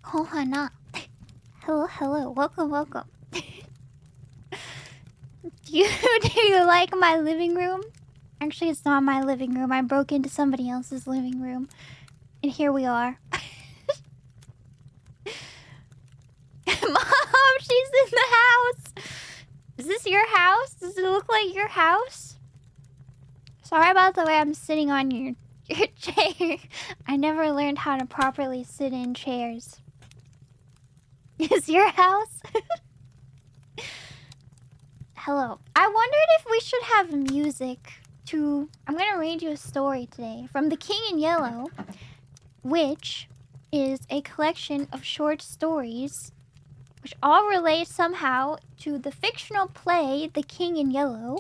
Kohana. Hello, hello. Welcome, welcome. do you like my living room? Actually, it's not my living room. I broke into somebody else's living room. And here we are. Mom, she's in the house. Is this your house? Does it look like your house? Sorry about the way I'm sitting on your chair. I never learned how to properly sit in chairs. Is your house? Hello. I wondered if we should have music to... I'm gonna read you a story today from The King in Yellow, which is a collection of short stories which all relate somehow to the fictional play The King in Yellow,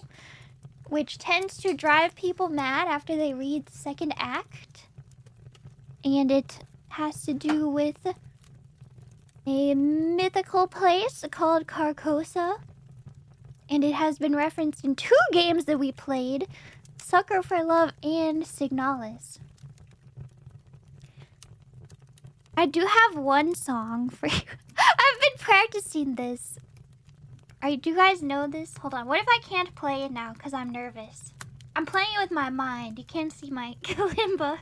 which tends to drive people mad after they read the second act. And it has to do with a mythical place called Carcosa. And it has been referenced in 2 games that we played, Sucker for Love and Signalis. I do have one song for you. I've been practicing this. Alright, do you guys know this? Hold on. What if I can't play it now because I'm nervous? I'm playing it with my mind. You can't see my kalimba.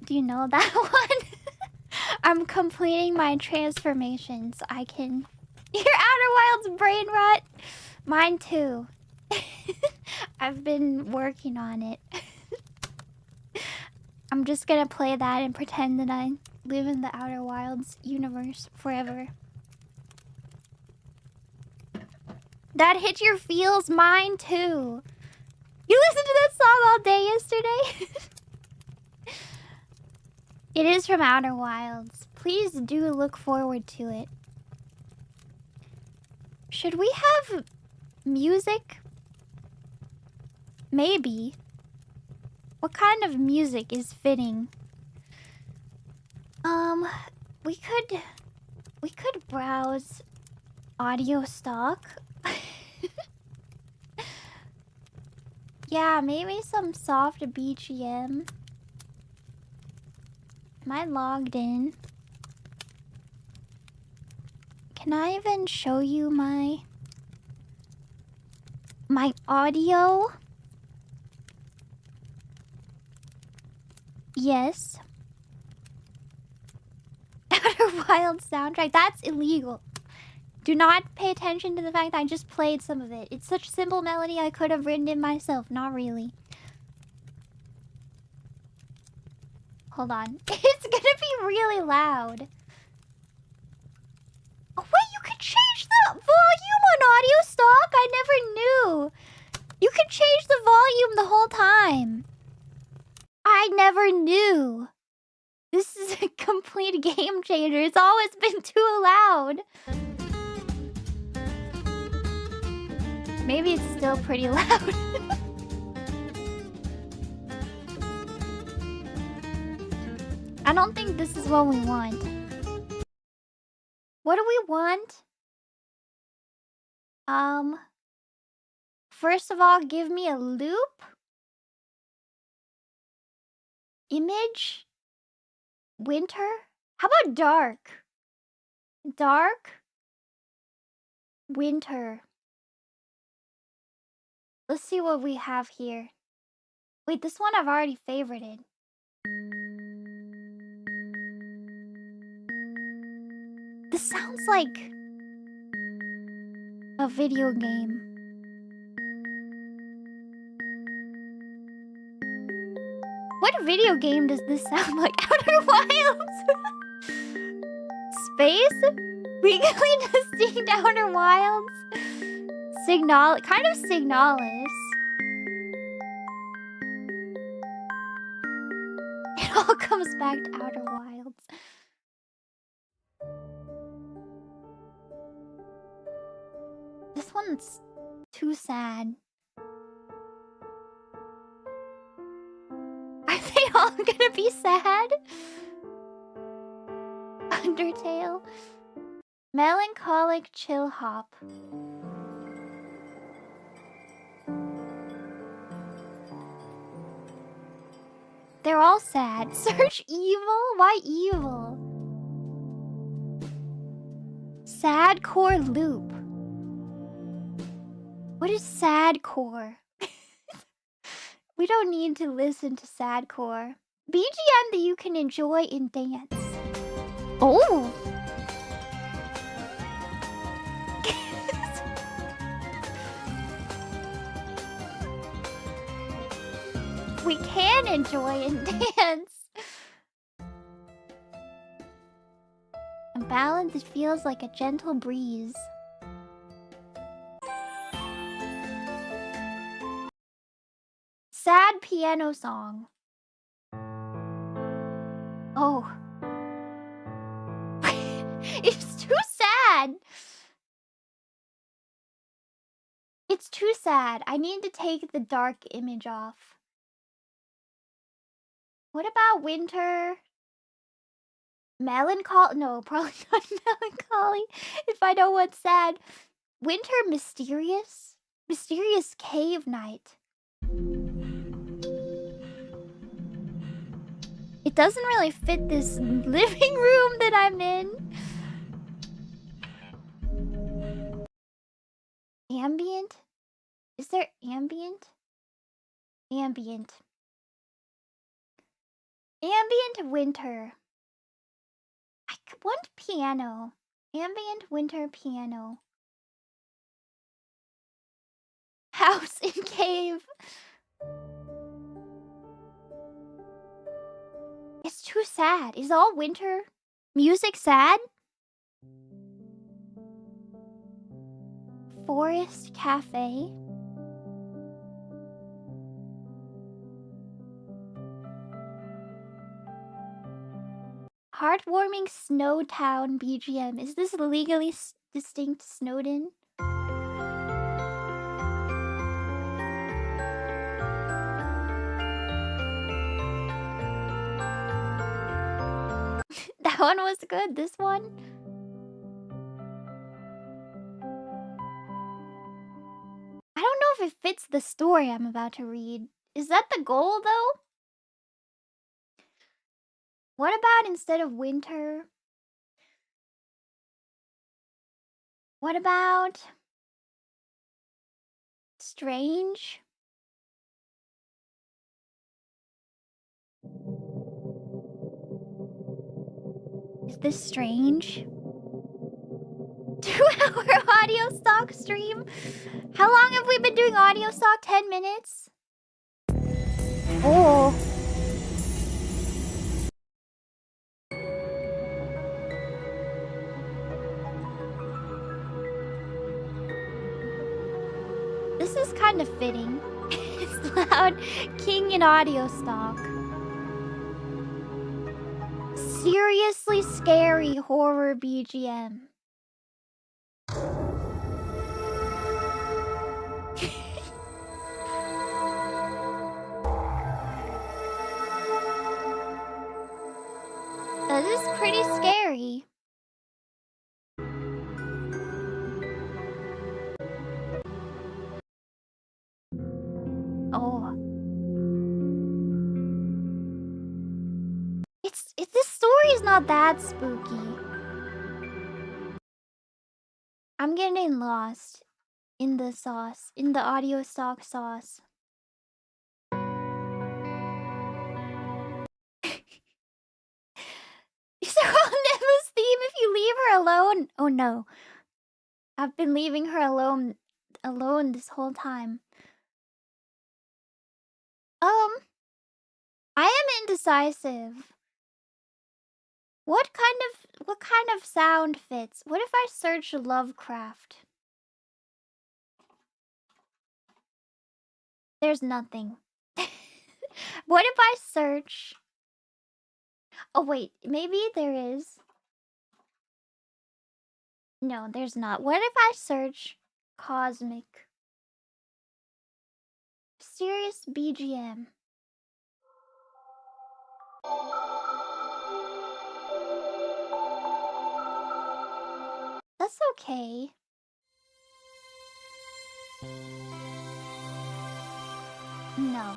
Do you know that one? I'm completing my transformations. I can... Your Outer Wilds brain rot? Mine too. I've been working on it. I'm just gonna play that and pretend that I live in the Outer Wilds universe forever. That hit your feels? Mine too. You listened to that song all day yesterday? It is from Outer Wilds. Please do look forward to it. Should we have music? Maybe. What kind of music is fitting? We could browse audio stock. Yeah, maybe some soft BGM. Am I logged in? Can I even show you my audio? Yes. Outer Wilds soundtrack. That's illegal. Do not pay attention to the fact that I just played some of it. It's such a simple melody I could have written it myself. Not really. Hold on. It's gonna be really loud. Oh wait, you can change the volume on audio stock? I never knew. You can change the volume the whole time. I never knew. This is a complete game changer. It's always been too loud. Maybe it's still pretty loud. I don't think this is what we want. What do we want? First of all, give me a loop. Image. Winter. How about dark? Dark. Winter. Let's see what we have here. Wait, this one I've already favorited. This sounds like a video game. What video game does this sound like? Outer Wilds? Space? Legally distinct Outer Wilds? Signal, kind of Signalis. It all comes back to Outer Wilds. This one's Too sad. Are they all gonna be sad? Undertale. Melancholic chill hop. They're all sad. Search evil? Why evil? Sad core loop. What is sad core? We don't need to listen to sad core. BGM that you can enjoy in dance. Oh! We can enjoy and dance. A ballad that feels like a gentle breeze. Sad piano song. Oh. It's too sad. It's too sad. I need to take the dark image off. What about winter? Melancholy? No, probably not melancholy. If I know what's sad. Winter mysterious? Mysterious cave night. It doesn't really fit this living room that I'm in. Ambient? Is there ambient? Ambient. Ambient winter. I want piano. Ambient winter piano. House in cave. It's too sad. Is all winter music sad? Forest cafe. Heartwarming snow town BGM. Is this legally distinct Snowden? That one was good. This one? I don't know if it fits the story I'm about to read. Is that the goal, though? What about instead of winter? What about strange? Is this strange? 2-hour audio stock stream? How long have we been doing audio stock? 10 minutes? Oh. This is kind of fitting. It's loud. King in audio stock. Seriously scary horror BGM. That is pretty scary. Oh. This story is not that spooky. I'm getting lost in the sauce, in the audio stock sauce. These are all Neva's theme if you leave her alone. Oh no. I've been leaving her alone this whole time. I am indecisive. What kind of sound fits? What if I search Lovecraft? There's nothing. What if I search... Oh wait, maybe there is. No, there's not. What if I search cosmic? mysterious BGM. That's okay. No.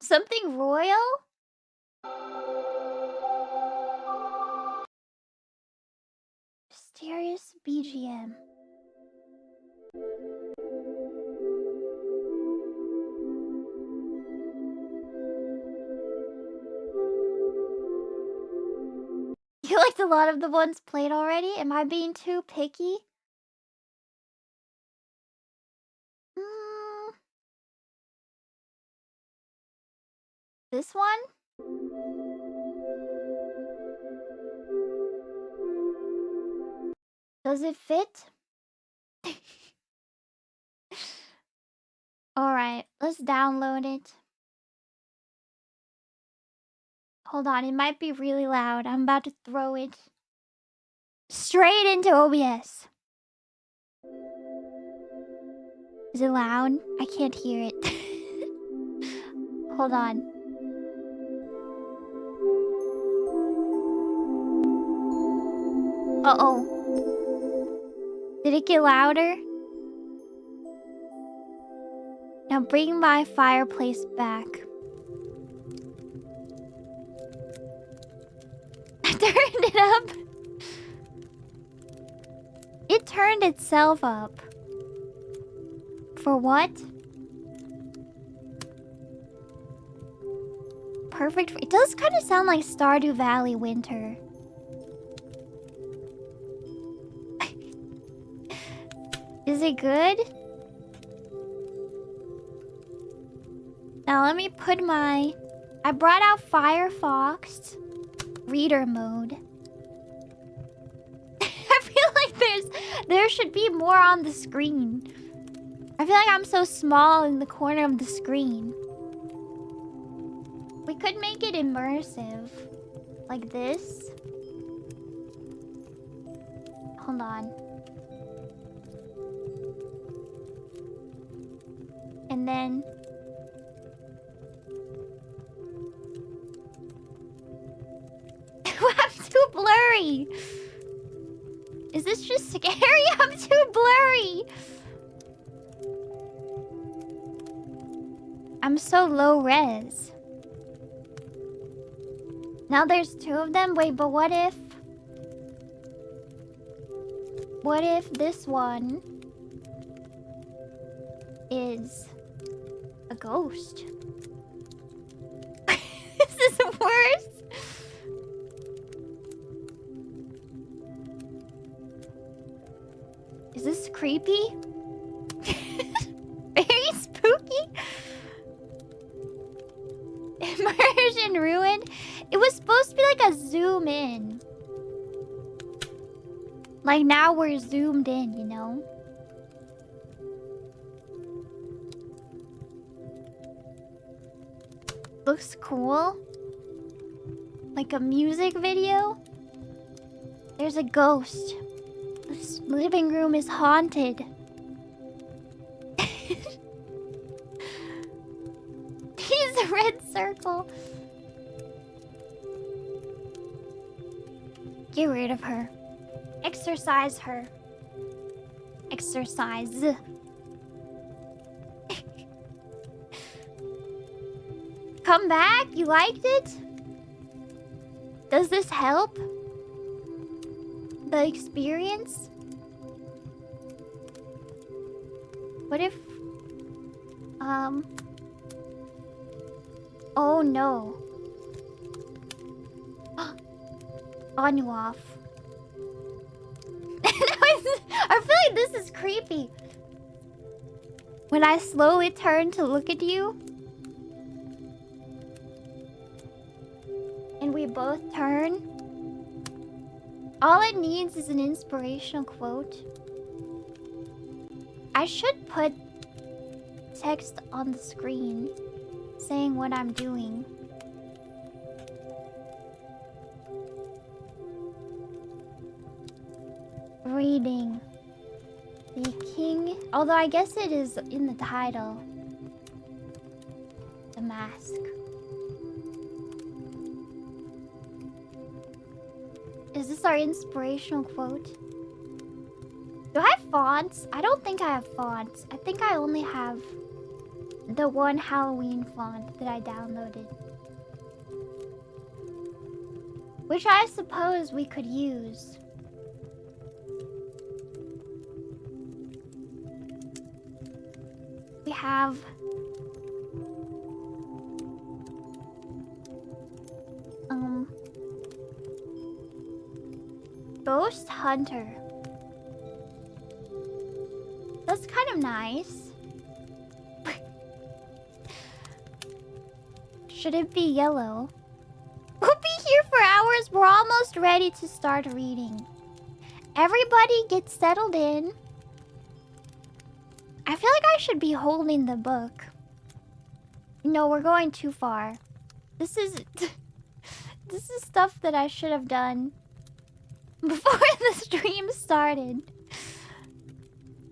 Something royal? Mysterious BGM. You liked a lot of the ones played already? Am I being too picky? This one? Does it fit? Alright, let's download it. Hold on, it might be really loud. I'm about to throw it straight into OBS. Is it loud? I can't hear it. Hold on. Uh-oh. Did it get louder? Now bring my fireplace back. I turned it up. It turned itself up. For what? Perfect. It does kind of sound like Stardew Valley winter. Is it good? Now let me put my... I brought out Firefox reader mode. I feel like there should be more on the screen. I feel like I'm so small in the corner of the screen. We could make it immersive. Like this. Hold on. And then... I'm too blurry. Is this just scary? I'm too blurry. I'm so low res. Now there's two of them. Wait, but what if... What if this one is a ghost? This is worse. Is this creepy? Very spooky? Immersion ruined? It was supposed to be like a zoom in. Like now we're zoomed in, you know? Looks cool. Like a music video. There's a ghost. This living room is haunted. He's a red circle. Get rid of her. Exercise her. Exercise. Come back? You liked it? Does this help? The experience? What if... Oh no. On you off. I feel like this is creepy. When I slowly turn to look at you. And we both turn. All it needs is an inspirational quote. I should put text on the screen saying what I'm doing. Reading. The king... Although I guess it is in the title. The mask. Is this our inspirational quote? Do I have fonts? I don't think I have fonts. I think I only have the one Halloween font that I downloaded. Which I suppose we could use. We have... Ghost Hunter. That's kind of nice. Should it be yellow? We'll be here for hours. We're almost ready to start reading. Everybody get settled in. I feel like I should be holding the book. No, we're going too far. This is... this is stuff that I should have done before the stream started.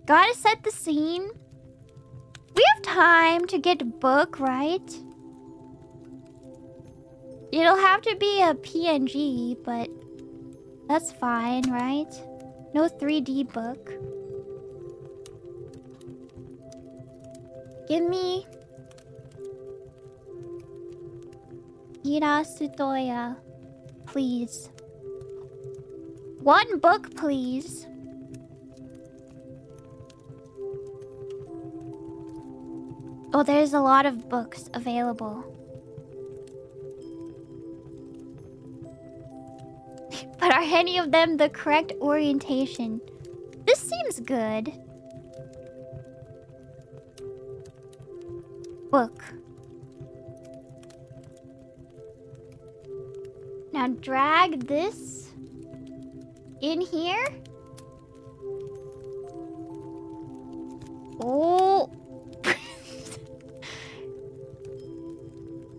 Gotta set the scene. We have time to get a book, right? It'll have to be a PNG, but that's fine, right? No 3D book. Give me... Irasutoya, please. One book, please. Oh, there's a lot of books available. But are any of them the correct orientation? This seems good. Book. Now drag this in here. Oh.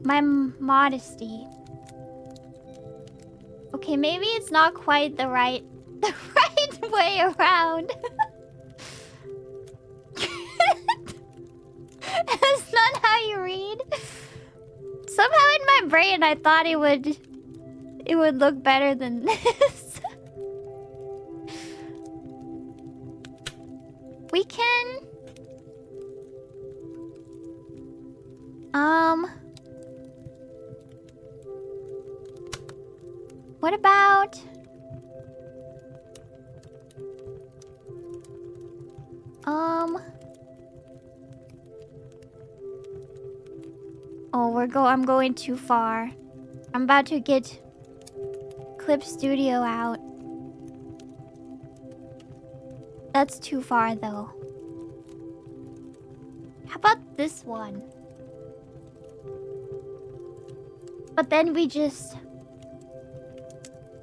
My modesty. Okay, maybe it's not quite the right way around. That's not how you read. Somehow in my brain I thought it would look better than this. We can... What about... Oh, I'm going too far. I'm about to get Clip Studio out. That's too far, though. How about this one? But then we just...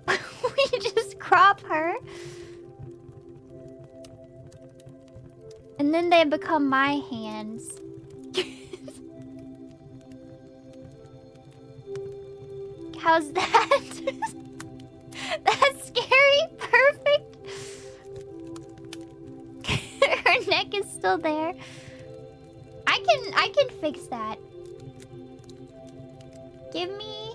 we just crop her. And then they become my hands. How's that? That's scary. Perfect. Her neck is still there. I can fix that. Give me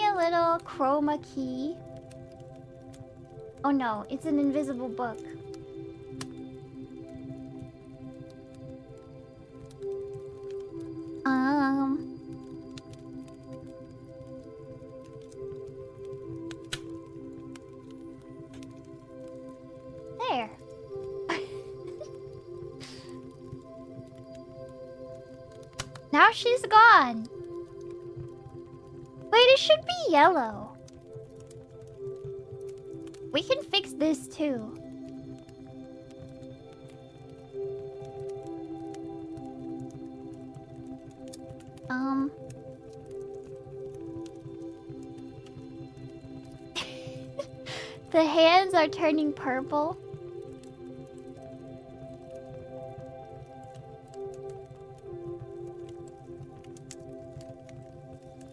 a little chroma key. Oh no, it's an invisible book. There. Now she's gone. Wait, it should be yellow. We can fix this too. The hands are turning purple.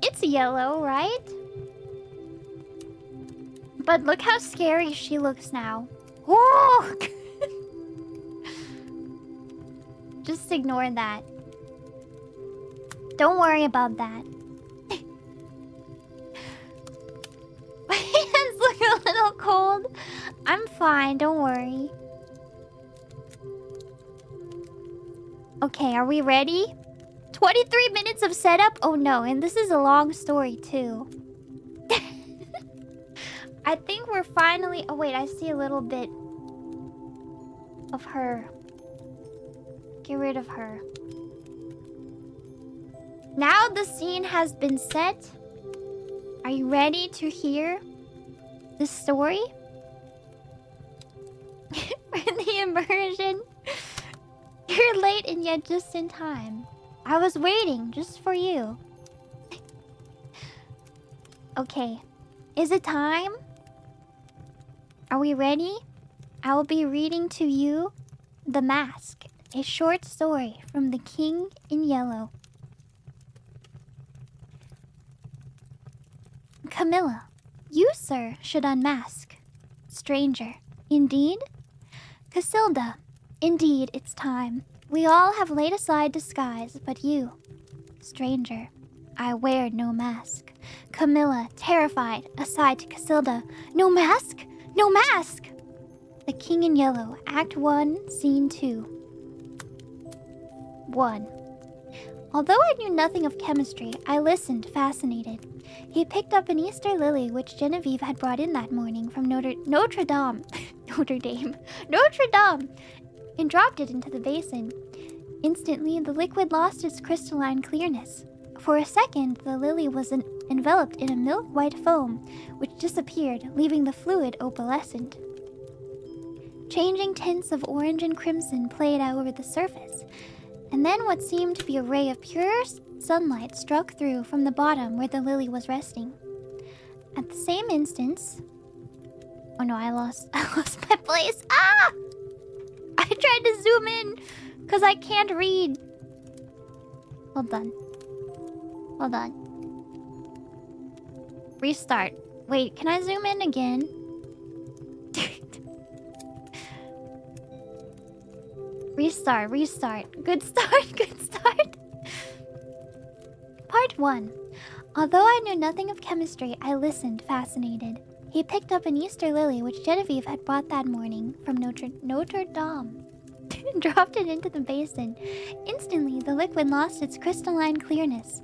It's yellow, right? But look how scary she looks now. Oh! Just ignore that. Don't worry about that. My hands look a little cold. I'm fine, don't worry. Okay, are we ready? 23 minutes of setup? Oh no, and this is a long story too. I think we're finally... Oh wait, I see a little bit of her. Get rid of her. Now the scene has been set. Are you ready to hear the story? For the immersion. You're late and yet just in time. I was waiting just for you. Okay. Is it time? Are we ready? I will be reading to you The Mask, a short story from The King in Yellow. Camilla, you, sir, should unmask. Stranger, indeed? Casilda, indeed, it's time. We all have laid aside disguise, but you. Stranger, I wear no mask. Camilla, terrified, aside to Casilda. No mask? No mask! The King in Yellow, Act 1, Scene 2. 1. Although I knew nothing of chemistry, I listened, fascinated. He picked up an Easter lily which Genevieve had brought in that morning from Notre Dame, and dropped it into the basin. Instantly, the liquid lost its crystalline clearness. For a second, the lily was enveloped in a milk-white foam, which disappeared, leaving the fluid opalescent. Changing tints of orange and crimson played out over the surface, and then what seemed to be a ray of pure sunlight struck through from the bottom where the lily was resting. At the same instant... Oh no, I lost my place. Ah! I tried to zoom in, because I can't read. Hold on. Hold on. Restart. Wait, can I zoom in again? Restart. Good start, good start. Part 1. Although I knew nothing of chemistry, I listened, fascinated. He picked up an Easter lily which Genevieve had brought that morning from Notre Dame and dropped it into the basin. Instantly, the liquid lost its crystalline clearness.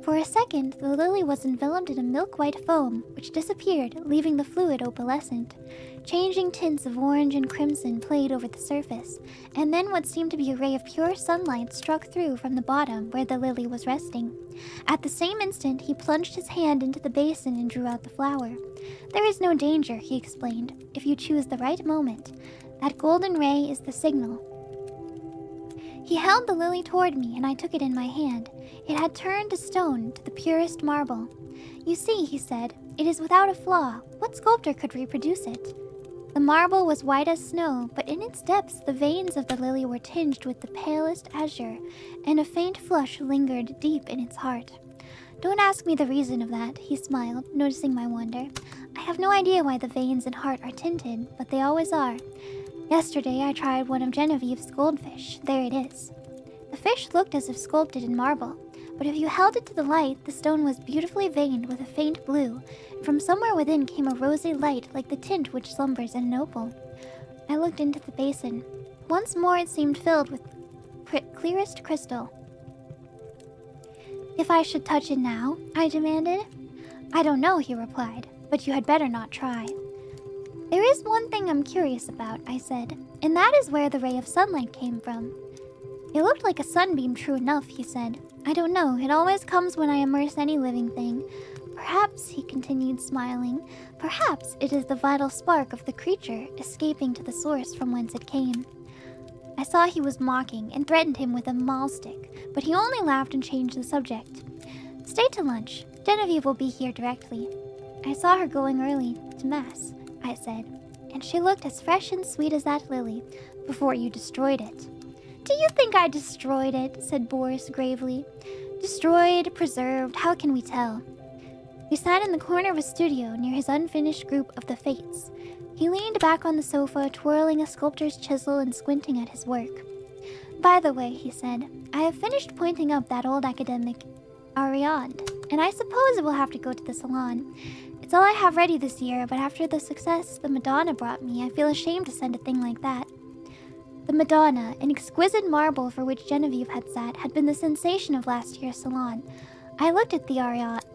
For a second, the lily was enveloped in a milk-white foam, which disappeared, leaving the fluid opalescent. Changing tints of orange and crimson played over the surface, and then what seemed to be a ray of pure sunlight struck through from the bottom where the lily was resting. At the same instant, he plunged his hand into the basin and drew out the flower. There is no danger, he explained, if you choose the right moment. That golden ray is the signal. He held the lily toward me, and I took it in my hand. It had turned to stone, to the purest marble. You see, he said, it is without a flaw. What sculptor could reproduce it? The marble was white as snow, but in its depths the veins of the lily were tinged with the palest azure, and a faint flush lingered deep in its heart. Don't ask me the reason of that, he smiled, noticing my wonder. I have no idea why the veins and heart are tinted, but they always are. Yesterday I tried one of Genevieve's goldfish. There it is. The fish looked as if sculpted in marble, but if you held it to the light, the stone was beautifully veined with a faint blue. From somewhere within came a rosy light like the tint which slumbers in an opal. I looked into the basin. Once more it seemed filled with clearest crystal. If I should touch it now? I demanded. I don't know, he replied, but you had better not try. There is one thing I'm curious about, I said, and that is where the ray of sunlight came from. It looked like a sunbeam, true enough, he said. I don't know, it always comes when I immerse any living thing. Perhaps, he continued, smiling, perhaps it is the vital spark of the creature escaping to the source from whence it came. I saw he was mocking and threatened him with a mahl stick, but he only laughed and changed the subject. Stay to lunch. Genevieve will be here directly. I saw her going early to Mass, I said, and she looked as fresh and sweet as that lily before you destroyed it. Do you think I destroyed it? Said Boris gravely. Destroyed, preserved, how can we tell? We sat in the corner of a studio near his unfinished group of the Fates. He leaned back on the sofa, twirling a sculptor's chisel and squinting at his work. By the way, he said, I have finished pointing up that old academic Ariadne, and I suppose it will have to go to the salon. It's all I have ready this year, but after the success the Madonna brought me, I feel ashamed to send a thing like that. The Madonna, an exquisite marble for which Genevieve had sat, had been the sensation of last year's salon. I looked at the Ariadne.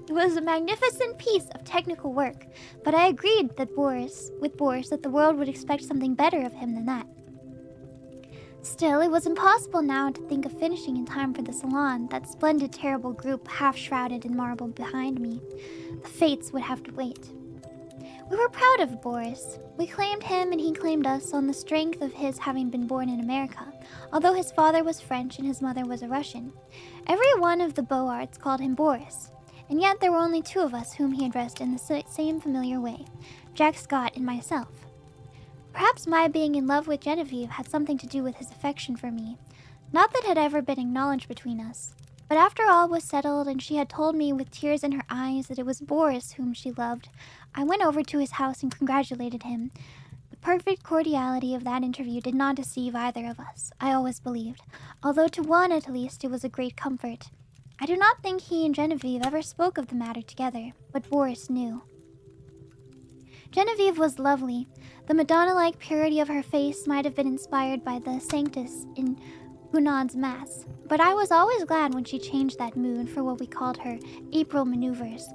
It was a magnificent piece of technical work, but I agreed with Boris that the world would expect something better of him than that. Still, it was impossible now to think of finishing in time for the salon, that splendid, terrible group half-shrouded in marble behind me. The fates would have to wait. We were proud of Boris. We claimed him and he claimed us on the strength of his having been born in America, although his father was French and his mother was a Russian. Every one of the Boards called him Boris, and yet there were only two of us whom he addressed in the same familiar way, Jack Scott and myself. Perhaps my being in love with Genevieve had something to do with his affection for me. Not that it had ever been acknowledged between us. But after all was settled and she had told me with tears in her eyes that it was Boris whom she loved, I went over to his house and congratulated him. The perfect cordiality of that interview did not deceive either of us, I always believed, although to one at least it was a great comfort. I do not think he and Genevieve ever spoke of the matter together, but Boris knew. Genevieve was lovely. The Madonna-like purity of her face might have been inspired by the Sanctus in Gounod's Mass, but I was always glad when she changed that mood for what we called her April maneuvers.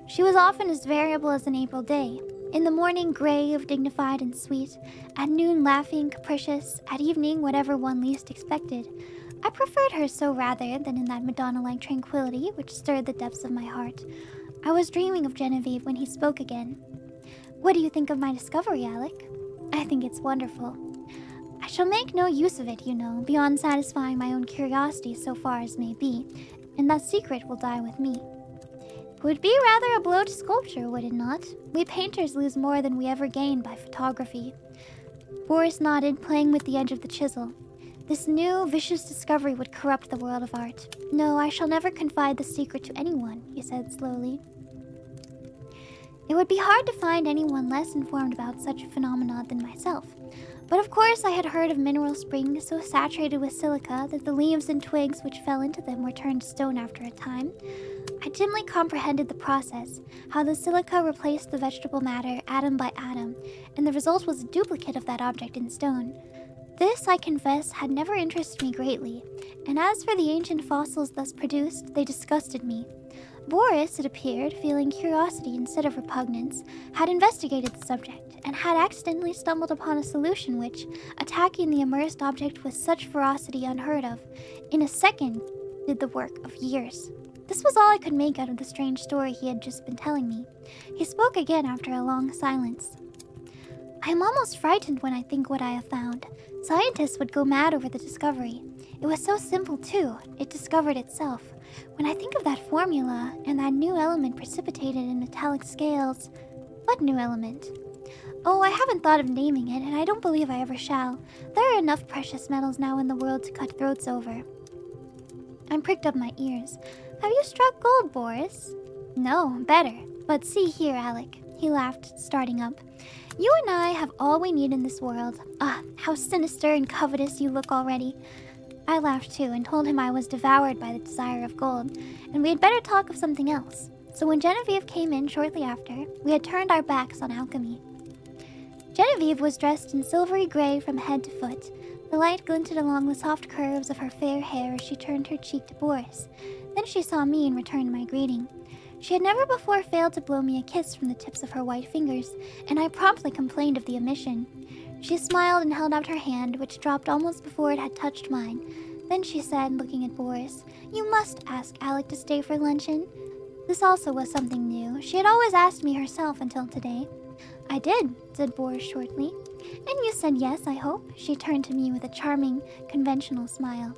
She was often as variable as an April day. In the morning, grave, dignified, and sweet. At noon, laughing, capricious. At evening, whatever one least expected. I preferred her so rather than in that Madonna-like tranquility which stirred the depths of my heart. I was dreaming of Genevieve when he spoke again. What do you think of my discovery, Alec? I think it's wonderful. I shall make no use of it, you know, beyond satisfying my own curiosity so far as may be, and that secret will die with me. It would be rather a blow to sculpture, would it not? We painters lose more than we ever gain by photography. Boris nodded, playing with the edge of the chisel. This new, vicious discovery would corrupt the world of art. No, I shall never confide the secret to anyone, he said slowly. It would be hard to find anyone less informed about such a phenomenon than myself. But of course I had heard of mineral springs so saturated with silica that the leaves and twigs which fell into them were turned to stone after a time. I dimly comprehended the process, how the silica replaced the vegetable matter atom by atom, and the result was a duplicate of that object in stone. This, I confess, had never interested me greatly, and as for the ancient fossils thus produced, they disgusted me. Boris, it appeared, feeling curiosity instead of repugnance, had investigated the subject, and had accidentally stumbled upon a solution which, attacking the immersed object with such ferocity unheard of, in a second did the work of years. This was all I could make out of the strange story he had just been telling me. He spoke again after a long silence. I am almost frightened when I think what I have found. Scientists would go mad over the discovery. It was so simple, too. It discovered itself. When I think of that formula, and that new element precipitated in metallic scales... What new element? Oh, I haven't thought of naming it, and I don't believe I ever shall. There are enough precious metals now in the world to cut throats over. I pricked up my ears. Have you struck gold, Boris? No, better. But see here, Alec. He laughed, starting up. You and I have all we need in this world. Ah, how sinister and covetous you look already. I laughed too and told him I was devoured by the desire of gold, and we had better talk of something else. So when Genevieve came in shortly after, we had turned our backs on alchemy. Genevieve was dressed in silvery gray from head to foot. The light glinted along the soft curves of her fair hair as she turned her cheek to Boris. Then she saw me and returned my greeting. She had never before failed to blow me a kiss from the tips of her white fingers, and I promptly complained of the omission. She smiled and held out her hand, which dropped almost before it had touched mine. Then she said, looking at Boris, "You must ask Alec to stay for luncheon." This also was something new. She had always asked me herself until today. "I did," said Boris shortly. "And you said yes, I hope?" She turned to me with a charming, conventional smile.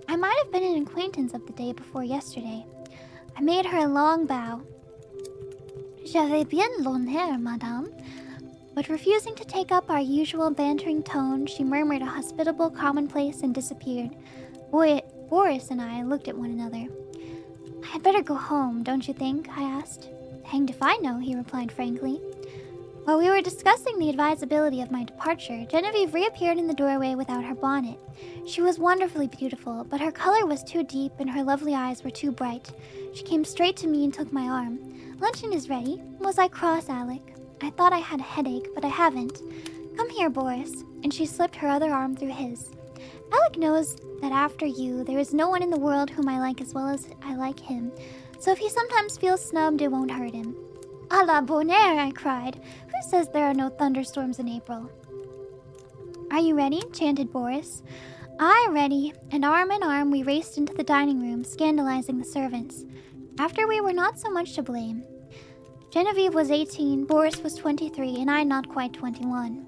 I might have been an acquaintance of the day before yesterday. I made her a long bow. "J'avais bien l'honneur, madame." But refusing to take up our usual bantering tone, she murmured a hospitable commonplace and disappeared. Boris and I looked at one another. "I had better go home, don't you think?" I asked. Hanged if I know, he replied frankly. While we were discussing the advisability of my departure, Genevieve reappeared in the doorway without her bonnet. She was wonderfully beautiful, but her color was too deep and her lovely eyes were too bright. She came straight to me and took my arm. Luncheon is ready. Was I cross, Alec? I thought I had a headache, but I haven't. Come here, Boris. And she slipped her other arm through his. Alec knows that after you, there is no one in the world whom I like as well as I like him. So if he sometimes feels snubbed, it won't hurt him. A la bonne heure, I cried. Who says there are no thunderstorms in April? Are you ready? Chanted Boris. Aye, ready. And arm in arm, we raced into the dining room, scandalizing the servants. After we were not so much to blame. Genevieve was 18, Boris was 23, and I not quite 21.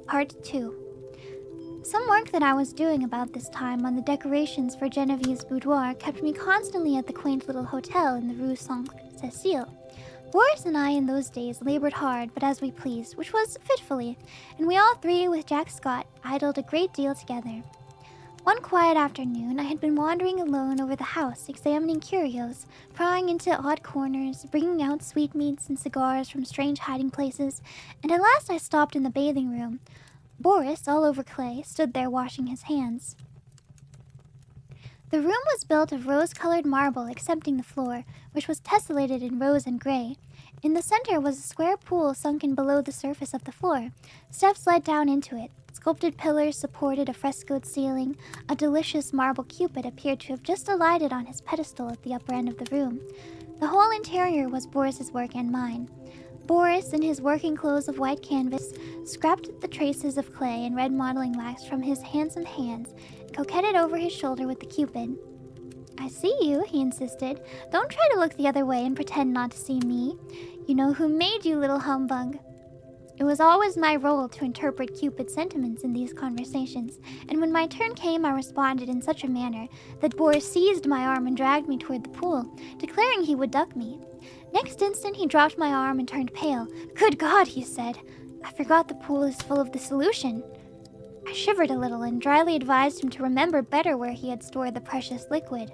Part 2. Some work that I was doing about this time on the decorations for Genevieve's boudoir kept me constantly at the quaint little hotel in the Rue Saint-Cécile. Boris and I in those days labored hard, but as we pleased, which was fitfully, and we all three, with Jack Scott, idled a great deal together. One quiet afternoon, I had been wandering alone over the house, examining curios, prying into odd corners, bringing out sweetmeats and cigars from strange hiding places, and at last I stopped in the bathing room. Boris, all over clay, stood there washing his hands. The room was built of rose-colored marble excepting the floor, which was tessellated in rose and gray. In the center was a square pool sunken below the surface of the floor. Steps led down into it. Sculpted pillars supported a frescoed ceiling. A delicious marble cupid appeared to have just alighted on his pedestal at the upper end of the room. The whole interior was Boris's work and mine. Boris, in his working clothes of white canvas, scraped the traces of clay and red modeling wax from his handsome hands, and coquetted over his shoulder with the cupid. I see you, he insisted. Don't try to look the other way and pretend not to see me. You know who made you, little humbug. It was always my role to interpret Cupid's sentiments in these conversations, and when my turn came I responded in such a manner that Boris seized my arm and dragged me toward the pool, declaring he would duck me. Next instant he dropped my arm and turned pale. Good God, he said. I forgot the pool is full of the solution. I shivered a little and dryly advised him to remember better where he had stored the precious liquid.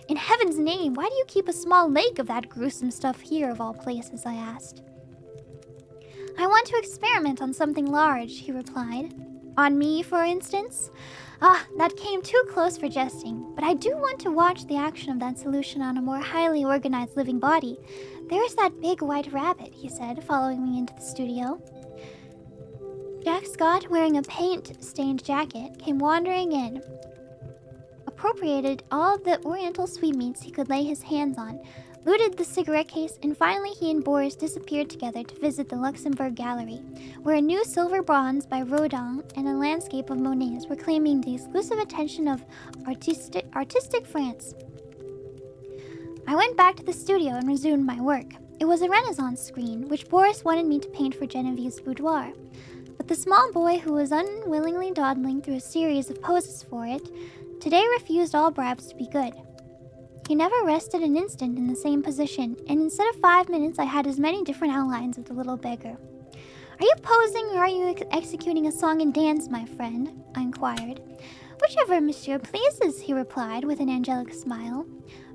In heaven's name, why do you keep a small lake of that gruesome stuff here of all places? I asked. I want to experiment on something large, he replied. On me, for instance? Ah, that came too close for jesting, but I do want to watch the action of that solution on a more highly organized living body. There's that big white rabbit, he said, following me into the studio. Jack Scott, wearing a paint-stained jacket, came wandering in, appropriated all the oriental sweetmeats he could lay his hands on, looted the cigarette case, and finally he and Boris disappeared together to visit the Luxembourg Gallery, where a new silver bronze by Rodin and a landscape of Monet's were claiming the exclusive attention of artistic France. I went back to the studio and resumed my work. It was a Renaissance screen, which Boris wanted me to paint for Genevieve's boudoir. But the small boy who was unwillingly dawdling through a series of poses for it, today refused all bribes to be good. He never rested an instant in the same position, and instead of 5 minutes, I had as many different outlines of the little beggar. Are you posing or are you executing a song and dance, my friend? I inquired. Whichever monsieur pleases, he replied with an angelic smile.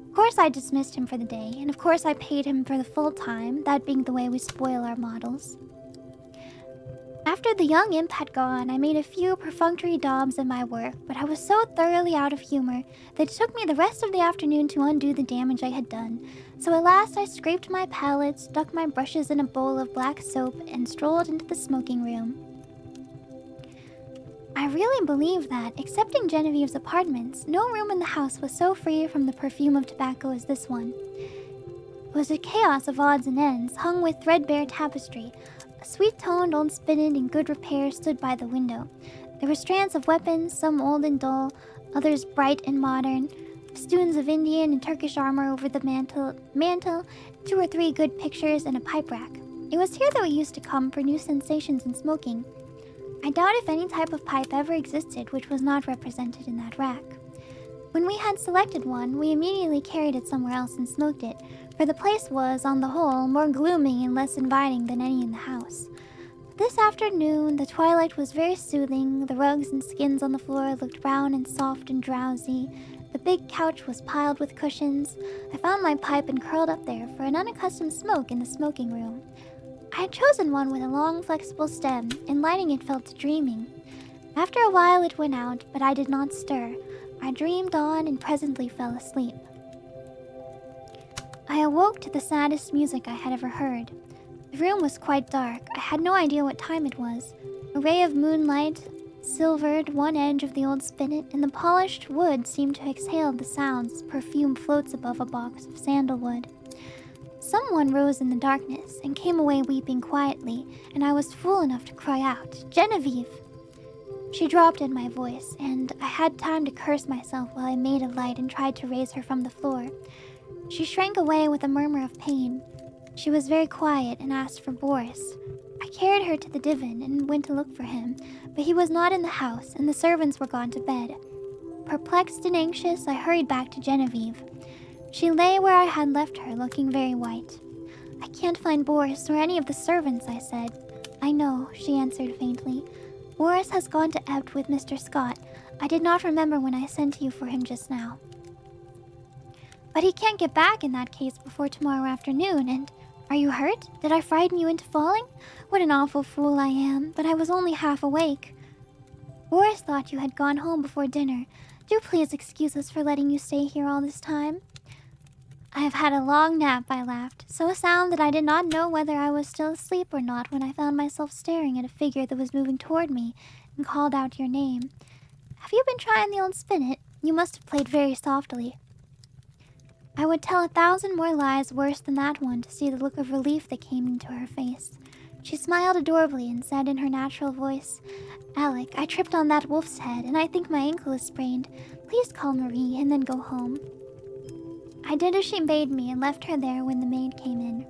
Of course I dismissed him for the day, and of course I paid him for the full time, that being the way we spoil our models. After the young imp had gone, I made a few perfunctory daubs at my work, but I was so thoroughly out of humor that it took me the rest of the afternoon to undo the damage I had done. So at last I scraped my palette, stuck my brushes in a bowl of black soap, and strolled into the smoking room. I really believe that, excepting Genevieve's apartments, no room in the house was so free from the perfume of tobacco as this one. It was a chaos of odds and ends, hung with threadbare tapestry. A sweet-toned old spinet in good repair stood by the window. There were strands of weapons, some old and dull, others bright and modern, festoons of Indian and Turkish armor over the mantel, 2 or 3 good pictures, and a pipe rack. It was here that we used to come for new sensations in smoking. I doubt if any type of pipe ever existed which was not represented in that rack. When we had selected one, we immediately carried it somewhere else and smoked it, for the place was, on the whole, more gloomy and less inviting than any in the house. But this afternoon, the twilight was very soothing, the rugs and skins on the floor looked brown and soft and drowsy, The big couch was piled with cushions. I found my pipe and curled up there for an unaccustomed smoke in the smoking room. I had chosen one with a long, flexible stem, and lighting it felt dreaming. After a while it went out, but I did not stir. I dreamed on and presently fell asleep. I awoke to the saddest music I had ever heard. The room was quite dark. I had no idea what time it was. A ray of moonlight silvered one edge of the old spinet, and the polished wood seemed to exhale the sounds as perfume floats above a box of sandalwood. Someone rose in the darkness and came away weeping quietly, and I was fool enough to cry out, "Genevieve!" She dropped at my voice, and I had time to curse myself while I made a light and tried to raise her from the floor. She shrank away with a murmur of pain. She was very quiet and asked for Boris. I carried her to the divan and went to look for him, but he was not in the house, and the servants were gone to bed. Perplexed and anxious, I hurried back to Genevieve. She lay where I had left her, looking very white. "I can't find Boris or any of the servants," I said. "I know," she answered faintly. "Boris has gone to Ept with Mr. Scott. I did not remember when I sent to you for him just now." "But he can't get back in that case before tomorrow afternoon, and... Are you hurt? Did I frighten you into falling? What an awful fool I am, but I was only half awake." "Boris thought you had gone home before dinner. Do please excuse us for letting you stay here all this time." "I have had a long nap," I laughed, so sound that I did not know whether I was still asleep or not when I found myself staring at a figure that was moving toward me and called out your name. "Have you been trying the old spinet? You must have played very softly." I would tell 1,000 more lies worse than that one to see the look of relief that came into her face. She smiled adorably and said in her natural voice, "Alec, I tripped on that wolf's head, and I think my ankle is sprained. Please call Marie and then go home." I did as she bade me and left her there when the maid came in.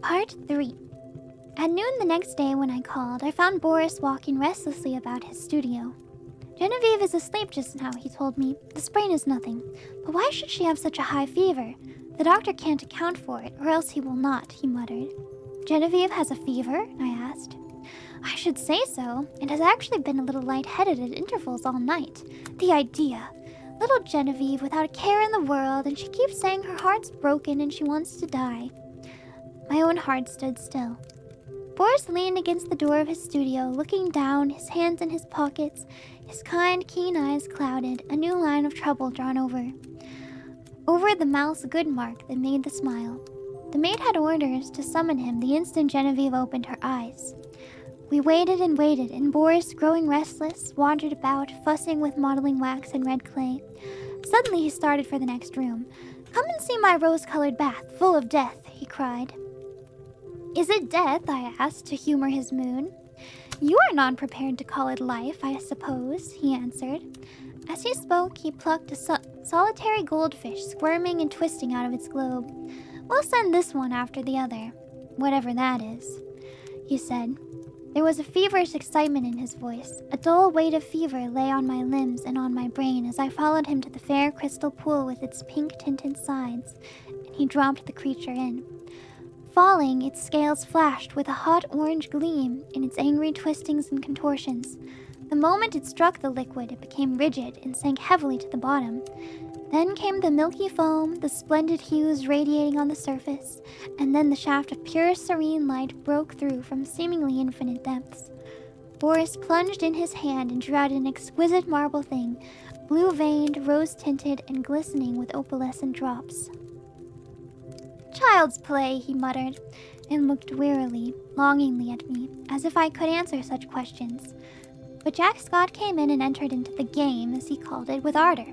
Part 3. At noon the next day when I called, I found Boris walking restlessly about his studio. "Genevieve is asleep just now," he told me. "The sprain is nothing. But why should she have such a high fever? The doctor can't account for it, or else he will not," he muttered. "Genevieve has a fever?" I asked. "I should say so, and has actually been a little lightheaded at intervals all night. The idea! Little Genevieve without a care in the world, and she keeps saying her heart's broken and she wants to die." My own heart stood still. Boris leaned against the door of his studio, looking down, his hands in his pockets, his kind, keen eyes clouded, a new line of trouble drawn over the mouth's good mark that made the smile. The maid had orders to summon him the instant Genevieve opened her eyes. We waited, and Boris, growing restless, wandered about, fussing with modeling wax and red clay. Suddenly he started for the next room. "Come and see my rose-colored bath, full of death," he cried. "Is it death?" I asked, to humor his mood. "You are not prepared to call it life, I suppose," he answered. As he spoke, he plucked a solitary goldfish, squirming and twisting out of its globe. "We'll send this one after the other, whatever that is," he said. There was a feverish excitement in his voice. A dull weight of fever lay on my limbs and on my brain as I followed him to the fair crystal pool with its pink-tinted sides, and he dropped the creature in. Falling, its scales flashed with a hot orange gleam in its angry twistings and contortions. The moment it struck the liquid, it became rigid and sank heavily to the bottom. Then came the milky foam, the splendid hues radiating on the surface, and then the shaft of pure serene light broke through from seemingly infinite depths. Boris plunged in his hand and drew out an exquisite marble thing, blue-veined, rose-tinted, and glistening with opalescent drops. "Child's play," he muttered, and looked wearily, longingly at me, as if I could answer such questions. But Jack Scott came in and entered into the game, as he called it, with ardor.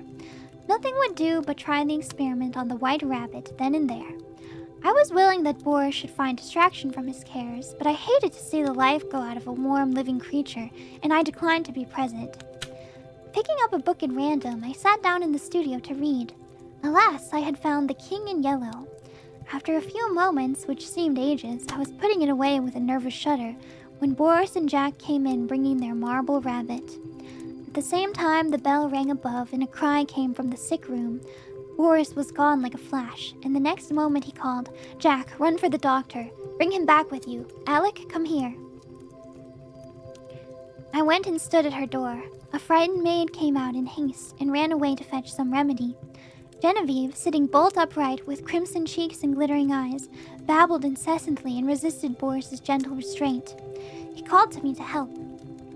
Nothing would do but try the experiment on the white rabbit then and there. I was willing that Boris should find distraction from his cares, but I hated to see the life go out of a warm, living creature, and I declined to be present. Picking up a book at random, I sat down in the studio to read. Alas, I had found The King in Yellow. After a few moments, which seemed ages, I was putting it away with a nervous shudder when Boris and Jack came in bringing their marble rabbit. At the same time, the bell rang above and a cry came from the sick room. Boris was gone like a flash, and the next moment he called, "Jack, run for the doctor. Bring him back with you. Alec, come here." I went and stood at her door. A frightened maid came out in haste and ran away to fetch some remedy. Genevieve, sitting bolt upright with crimson cheeks and glittering eyes, babbled incessantly and resisted Boris's gentle restraint. He called to me to help.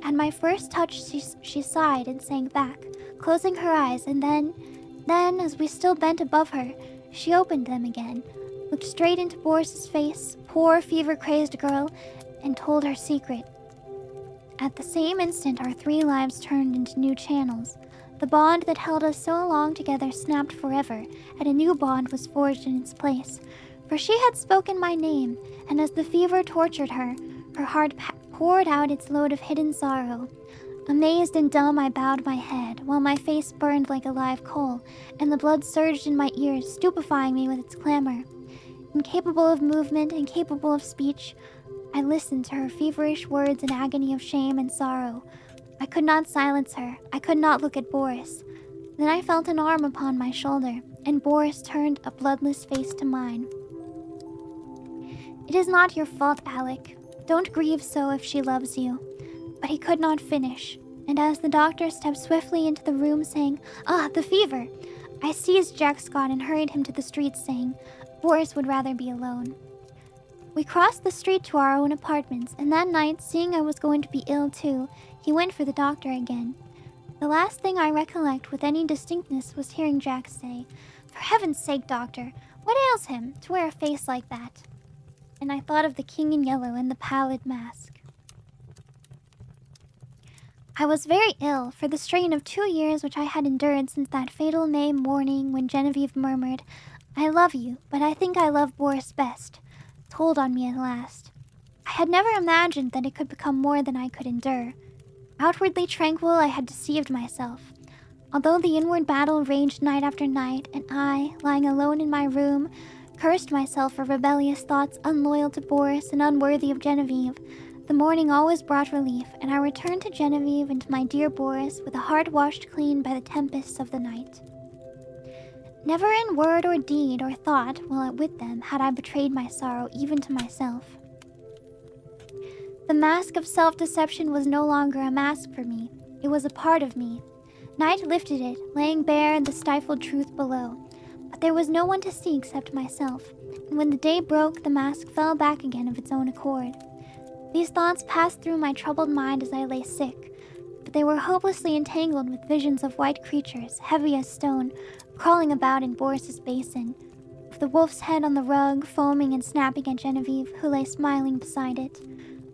At my first touch, she sighed and sank back, closing her eyes, and then, as we still bent above her, she opened them again, looked straight into Boris's face, poor fever-crazed girl, and told her secret. At the same instant, our 3 lives turned into new channels. The bond that held us so long together snapped forever, and a new bond was forged in its place. For she had spoken my name, and as the fever tortured her, her heart poured out its load of hidden sorrow. Amazed and dumb, I bowed my head, while my face burned like a live coal, and the blood surged in my ears, stupefying me with its clamor. Incapable of movement, incapable of speech, I listened to her feverish words in agony of shame and sorrow. I could not silence her. I could not look at Boris. Then I felt an arm upon my shoulder, and Boris turned a bloodless face to mine. "It is not your fault, Alec. Don't grieve so if she loves you." But he could not finish, and as the doctor stepped swiftly into the room saying, "Ah, the fever!" I seized Jack Scott and hurried him to the streets saying, Boris would rather be alone. We crossed the street to our own apartments, and that night, seeing I was going to be ill too, he went for the doctor again. The last thing I recollect with any distinctness was hearing Jack say, "For heaven's sake, doctor, what ails him to wear a face like that?" And I thought of the King in Yellow and the pallid mask. I was very ill, for the strain of 2 years which I had endured since that fatal May morning when Genevieve murmured, "I love you, but I think I love Boris best," told on me at last. I had never imagined that it could become more than I could endure. Outwardly tranquil, I had deceived myself. Although the inward battle raged night after night, and I, lying alone in my room, cursed myself for rebellious thoughts unloyal to Boris and unworthy of Genevieve, the morning always brought relief, and I returned to Genevieve and to my dear Boris with a heart washed clean by the tempests of the night. Never in word or deed or thought while with them had I betrayed my sorrow even to myself. The mask of self-deception was no longer a mask for me. It was a part of me. Night lifted it, laying bare the stifled truth below. But there was no one to see except myself, and when the day broke, the mask fell back again of its own accord. These thoughts passed through my troubled mind as I lay sick, but they were hopelessly entangled with visions of white creatures, heavy as stone, crawling about in Boris's basin, of the wolf's head on the rug, foaming and snapping at Genevieve, who lay smiling beside it.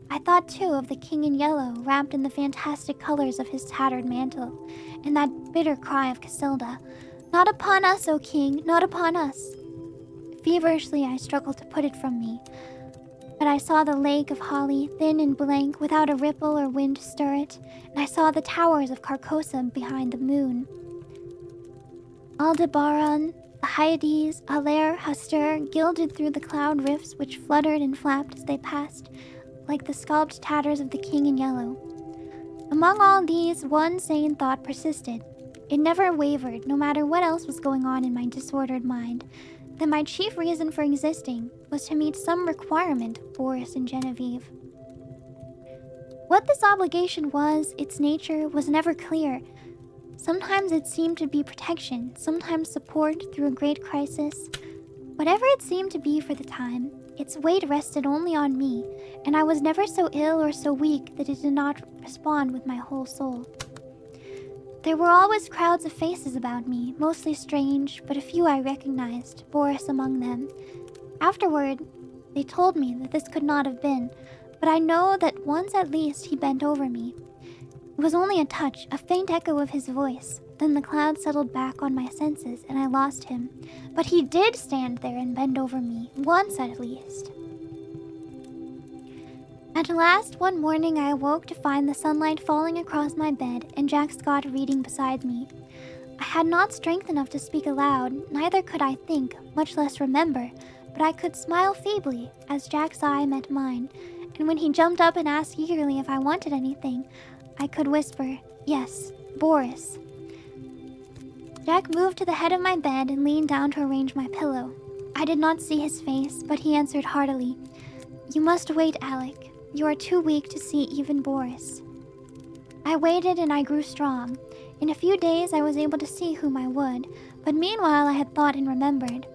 I thought, too, of the King in Yellow, wrapped in the fantastic colors of his tattered mantle, and that bitter cry of Casilda, "Not upon us, O King, not upon us!" Feverishly I struggled to put it from me, but I saw the lake of Holly, thin and blank, without a ripple or wind to stir it, and I saw the towers of Carcosa behind the moon. Aldebaran, the Hyades, Aller, Hastur, gilded through the cloud rifts which fluttered and flapped as they passed, like the sculpted tatters of the King in Yellow. Among all these, one sane thought persisted. It never wavered, no matter what else was going on in my disordered mind, that my chief reason for existing was to meet some requirement of Boris and Genevieve. What this obligation was, its nature, was never clear. Sometimes it seemed to be protection, sometimes support through a great crisis. Whatever it seemed to be for the time, its weight rested only on me, and I was never so ill or so weak that it did not respond with my whole soul. There were always crowds of faces about me, mostly strange, but a few I recognized, Boris among them. Afterward, they told me that this could not have been, but I know that once at least he bent over me. It was only a touch, a faint echo of his voice. Then the cloud settled back on my senses, and I lost him. But he did stand there and bend over me, once at least. At last, one morning, I awoke to find the sunlight falling across my bed and Jack Scott reading beside me. I had not strength enough to speak aloud, neither could I think, much less remember, but I could smile feebly as Jack's eye met mine, and when he jumped up and asked eagerly if I wanted anything, I could whisper, "Yes, Boris." Jack moved to the head of my bed and leaned down to arrange my pillow. I did not see his face, but he answered heartily, "You must wait, Alec. You are too weak to see even Boris." I waited and I grew strong. In a few days I was able to see whom I would, but meanwhile I had thought and remembered.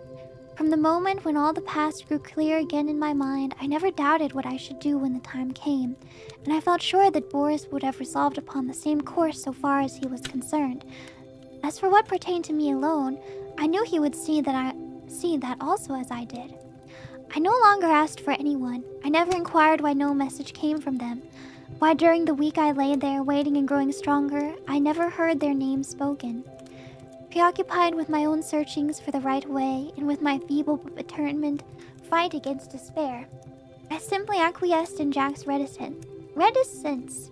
From the moment when all the past grew clear again in my mind, I never doubted what I should do when the time came, and I felt sure that Boris would have resolved upon the same course so far as he was concerned. As for what pertained to me alone, I knew he would see that also as I did. I no longer asked for anyone. I never inquired why no message came from them. Why during the week I lay there waiting and growing stronger, I never heard their names spoken. Preoccupied with my own searchings for the right way and with my feeble but determined fight against despair, I simply acquiesced in Jack's reticence,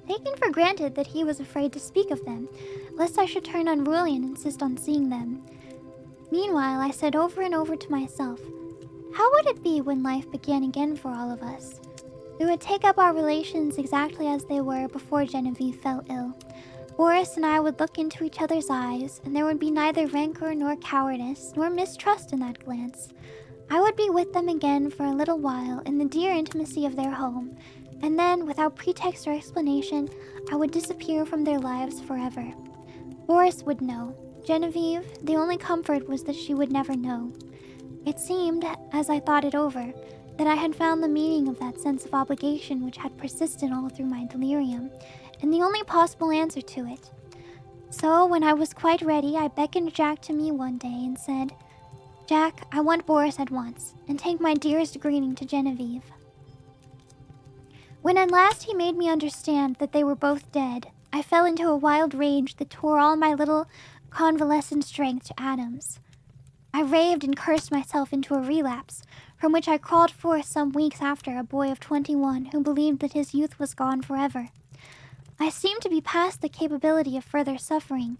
taking for granted that he was afraid to speak of them, lest I should turn unruly and insist on seeing them. Meanwhile, I said over and over to myself, how would it be when life began again for all of us? We would take up our relations exactly as they were before Genevieve fell ill. Boris and I would look into each other's eyes, and there would be neither rancor nor cowardice nor mistrust in that glance. I would be with them again for a little while in the dear intimacy of their home, and then, without pretext or explanation, I would disappear from their lives forever. Boris would know. Genevieve, the only comfort was that she would never know. It seemed, as I thought it over, that I had found the meaning of that sense of obligation which had persisted all through my delirium, and the only possible answer to it. So, when I was quite ready, I beckoned Jack to me one day and said, Jack, I want Boris at once, and take my dearest greeting to Genevieve. When at last he made me understand that they were both dead, I fell into a wild rage that tore all my little convalescent strength to atoms. I raved and cursed myself into a relapse, from which I crawled forth some weeks after, a boy of 21 who believed that his youth was gone forever. I seemed to be past the capability of further suffering,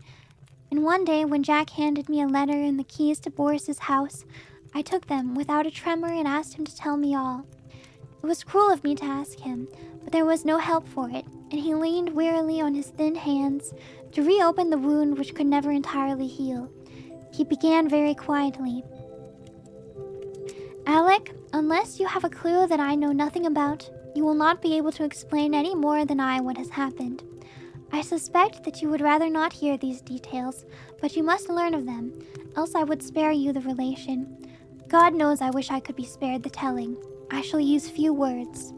and one day when Jack handed me a letter and the keys to Boris's house, I took them without a tremor and asked him to tell me all. It was cruel of me to ask him, but there was no help for it, and he leaned wearily on his thin hands to reopen the wound which could never entirely heal. He began very quietly. Alec, unless you have a clue that I know nothing about, you will not be able to explain any more than I what has happened. I suspect that you would rather not hear these details, but you must learn of them, else I would spare you the relation. God knows I wish I could be spared the telling. I shall use few words.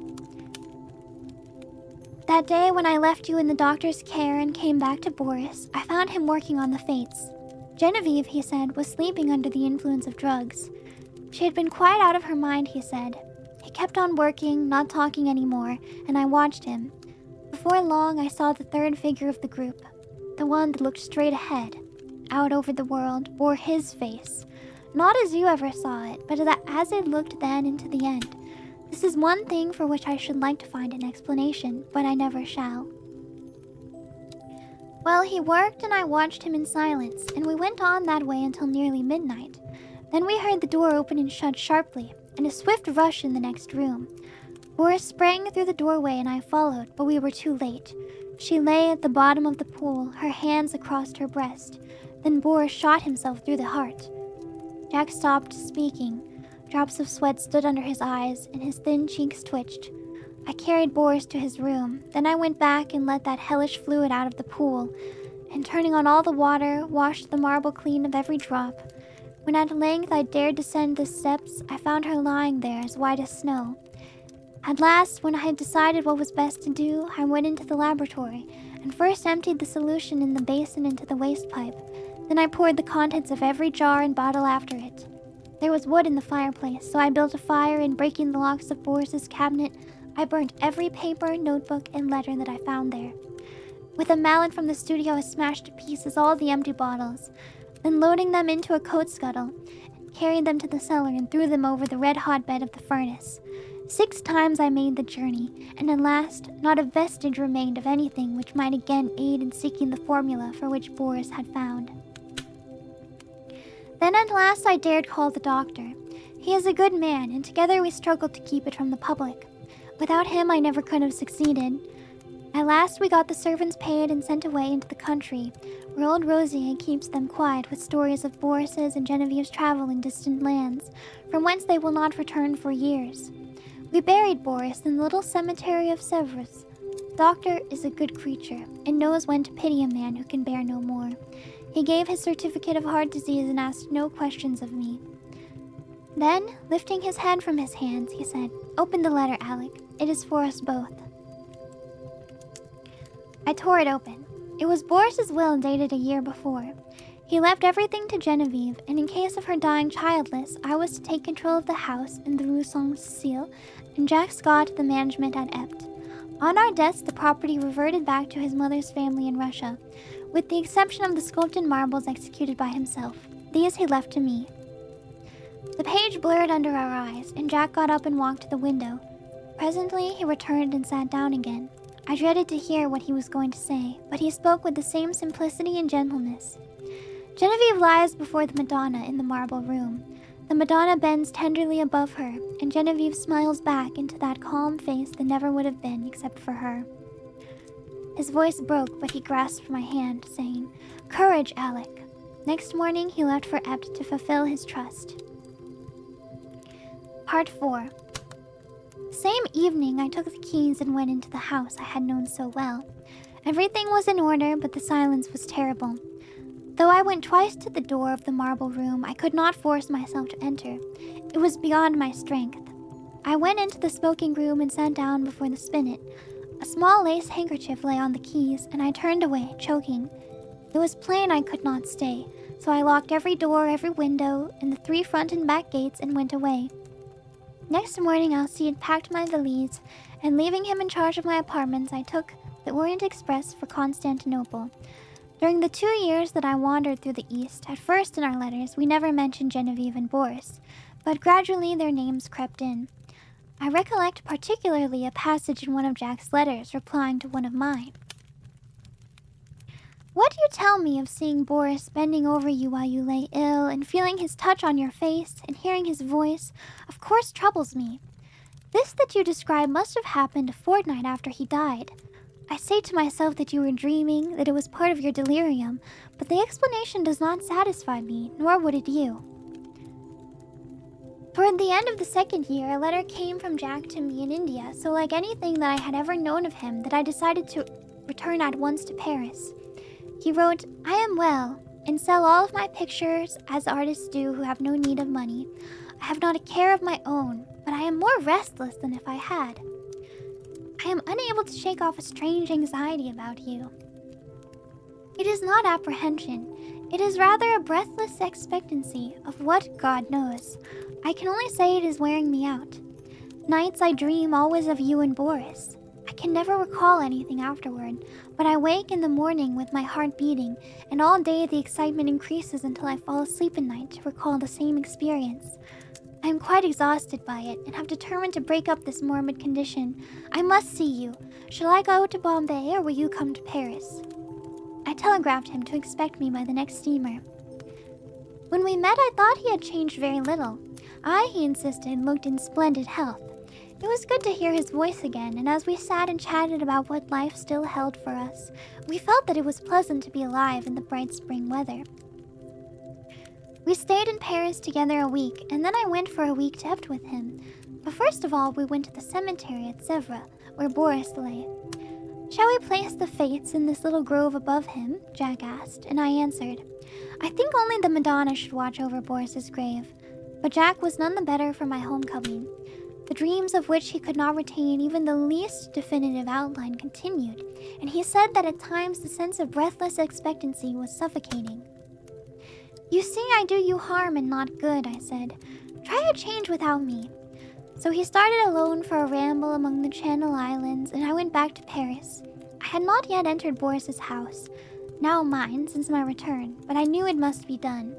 That day when I left you in the doctor's care and came back to Boris, I found him working on the fates. Genevieve, he said, was sleeping under the influence of drugs. She had been quite out of her mind, he said. He kept on working, not talking anymore, and I watched him. Before long, I saw the third figure of the group. The one that looked straight ahead, out over the world, bore his face. Not as you ever saw it, but as it looked then into the end. This is one thing for which I should like to find an explanation, but I never shall. Well, he worked and I watched him in silence, and we went on that way until nearly midnight. Then we heard the door open and shut sharply, and a swift rush in the next room. Boris sprang through the doorway and I followed, but we were too late. She lay at the bottom of the pool, her hands across her breast. Then Boris shot himself through the heart. Jack stopped speaking. Drops of sweat stood under his eyes, and his thin cheeks twitched. I carried Boris to his room. Then I went back and let that hellish fluid out of the pool, and turning on all the water, washed the marble clean of every drop. When at length I dared descend the steps, I found her lying there as white as snow. At last, when I had decided what was best to do, I went into the laboratory, and first emptied the solution in the basin into the waste pipe. Then I poured the contents of every jar and bottle after it. There was wood in the fireplace, so I built a fire, and breaking the locks of Boris's cabinet, I burnt every paper, notebook, and letter that I found there. With a mallet from the studio, I smashed to pieces all the empty bottles. Then loading them into a coat scuttle, carried them to the cellar and threw them over the red-hot bed of the furnace. 6 times I made the journey, and at last not a vestige remained of anything which might again aid in seeking the formula for which Boris had found. Then at last I dared call the doctor. He is a good man, and together we struggled to keep it from the public. Without him I never could have succeeded. At last we got the servants paid and sent away into the country, where old Rosie keeps them quiet with stories of Boris's and Genevieve's travel in distant lands, from whence they will not return for years. We buried Boris in the little cemetery of Ceres. doctor is a good creature and knows when to pity a man who can bear no more. He gave his certificate of heart disease and asked no questions of me. Then, lifting his head from his hands, he said, "Open the letter, Alec. It is for us both." I tore it open. It was Boris's will dated a year before. He left everything to Genevieve, and in case of her dying childless, I was to take control of the house in the Rue Saint-Cécile, and Jack Scott the management at Ept. On our deaths, the property reverted back to his mother's family in Russia, with the exception of the sculpted marbles executed by himself. These he left to me. The page blurred under our eyes, and Jack got up and walked to the window. Presently, he returned and sat down again. I dreaded to hear what he was going to say, but he spoke with the same simplicity and gentleness. Genevieve lies before the Madonna in the marble room. The Madonna bends tenderly above her, and Genevieve smiles back into that calm face that never would have been except for her. His voice broke, but he grasped my hand, saying, "Courage, Alec." Next morning, he left for Ept to fulfill his trust. Part 4. Same evening, I took the keys and went into the house I had known so well. Everything was in order, but the silence was terrible. Though I went twice to the door of the marble room, I could not force myself to enter. It was beyond my strength. I went into the smoking room and sat down before the spinet. A small lace handkerchief lay on the keys, and I turned away, choking. It was plain I could not stay, so I locked every door, every window, and the 3 front and back gates and went away. Next morning, Alcide packed my valise, and leaving him in charge of my apartments, I took the Orient Express for Constantinople. During the 2 years that I wandered through the East, at first in our letters, we never mentioned Genevieve and Boris, but gradually their names crept in. I recollect particularly a passage in one of Jack's letters replying to one of mine. "What you tell me of seeing Boris bending over you while you lay ill, and feeling his touch on your face, and hearing his voice, of course troubles me. This that you describe must have happened a fortnight after he died. I say to myself that you were dreaming, that it was part of your delirium, but the explanation does not satisfy me, nor would it you." Toward the end of the 2nd year, a letter came from Jack to me in India, so like anything that I had ever known of him, that I decided to return at once to Paris. He wrote, "I am well, and sell all of my pictures as artists do who have no need of money. I have not a care of my own, but I am more restless than if I had. I am unable to shake off a strange anxiety about you. It is not apprehension. It is rather a breathless expectancy of what God knows. I can only say it is wearing me out. Nights I dream always of you and Boris. I can never recall anything afterward, but I wake in the morning with my heart beating, and all day the excitement increases until I fall asleep at night to recall the same experience. I am quite exhausted by it, and have determined to break up this morbid condition. I must see you. Shall I go to Bombay, or will you come to Paris?" I telegraphed him to expect me by the next steamer. When we met, I thought he had changed very little. He insisted, looked in splendid health. It was good to hear his voice again, and as we sat and chatted about what life still held for us, we felt that it was pleasant to be alive in the bright spring weather. We stayed in Paris together a week, and then I went for a week to Ept with him. But first of all, we went to the cemetery at Sèvres, where Boris lay. "Shall we place the Fates in this little grove above him?" Jack asked, and I answered, "I think only the Madonna should watch over Boris's grave." But Jack was none the better for my homecoming. The dreams of which he could not retain even the least definitive outline continued, and he said that at times the sense of breathless expectancy was suffocating. "You see I do you harm and not good," I said. "Try a change without me." So he started alone for a ramble among the Channel Islands, and I went back to Paris. I had not yet entered Boris's house, now mine since my return, but I knew it must be done.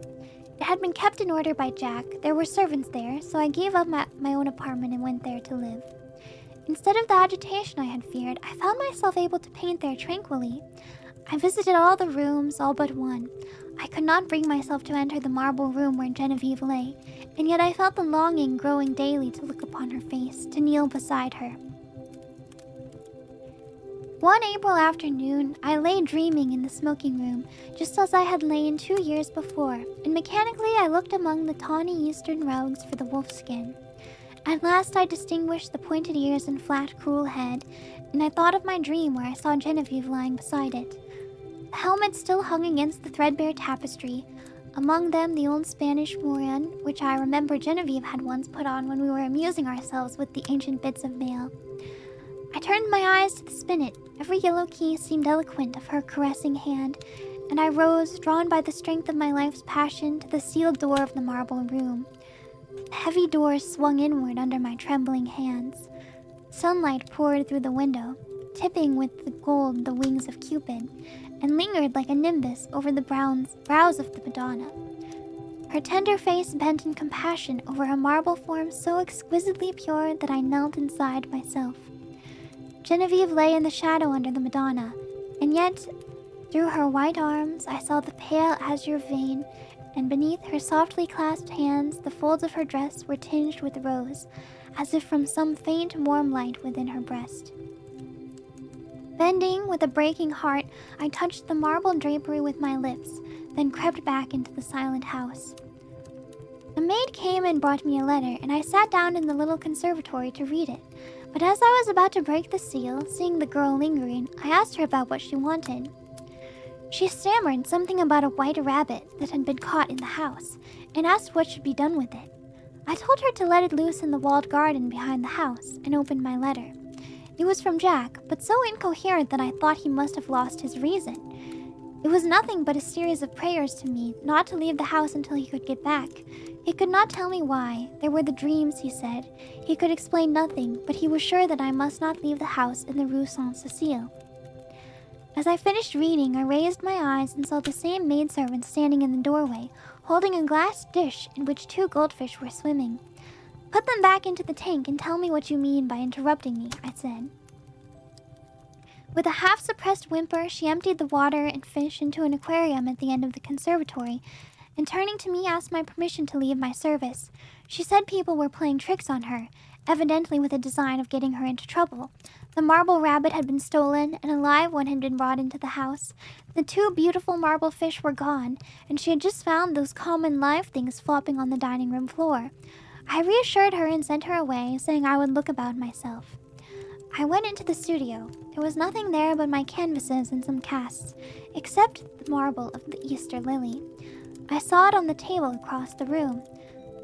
It had been kept in order by Jack. There were servants there, so I gave up my own apartment and went there to live. Instead of the agitation I had feared, I found myself able to paint there tranquilly. I visited all the rooms, all but one. I could not bring myself to enter the marble room where Genevieve lay, and yet I felt the longing growing daily to look upon her face, to kneel beside her. One April afternoon, I lay dreaming in the smoking room, just as I had lain 2 years before, and mechanically I looked among the tawny eastern rugs for the wolfskin. At last I distinguished the pointed ears and flat, cruel head, and I thought of my dream where I saw Genevieve lying beside it. The helmet still hung against the threadbare tapestry, among them the old Spanish morion, which I remember Genevieve had once put on when we were amusing ourselves with the ancient bits of mail. I turned my eyes to the spinet. Every yellow key seemed eloquent of her caressing hand, and I rose, drawn by the strength of my life's passion, to the sealed door of the marble room. The heavy doors swung inward under my trembling hands. Sunlight poured through the window, tipping with the gold the wings of Cupid, and lingered like a nimbus over the brows of the Madonna. Her tender face bent in compassion over a marble form so exquisitely pure that I knelt inside myself. Genevieve lay in the shadow under the Madonna, and yet, through her white arms, I saw the pale azure vein, and beneath her softly clasped hands, the folds of her dress were tinged with rose, as if from some faint warm light within her breast. Bending with a breaking heart, I touched the marble drapery with my lips, then crept back into the silent house. A maid came and brought me a letter, and I sat down in the little conservatory to read it. But as I was about to break the seal, seeing the girl lingering, I asked her about what she wanted. She stammered something about a white rabbit that had been caught in the house, and asked what should be done with it. I told her to let it loose in the walled garden behind the house, and opened my letter. It was from Jack, but so incoherent that I thought he must have lost his reason. It was nothing but a series of prayers to me not to leave the house until he could get back. He could not tell me why. There were the dreams, he said. He could explain nothing, but he was sure that I must not leave the house in the Rue Saint-Cécile. As I finished reading, I raised my eyes and saw the same maidservant standing in the doorway, holding a glass dish in which 2 goldfish were swimming. "Put them back into the tank and tell me what you mean by interrupting me," I said. With a half-suppressed whimper, she emptied the water and fish into an aquarium at the end of the conservatory, and turning to me asked my permission to leave my service. She said people were playing tricks on her, evidently with a design of getting her into trouble. The marble rabbit had been stolen, and a live one had been brought into the house. The 2 beautiful marble fish were gone, and she had just found those common live things flopping on the dining room floor. I reassured her and sent her away, saying I would look about myself. I went into the studio. There was nothing there but my canvases and some casts, except the marble of the Easter lily. I saw it on the table across the room.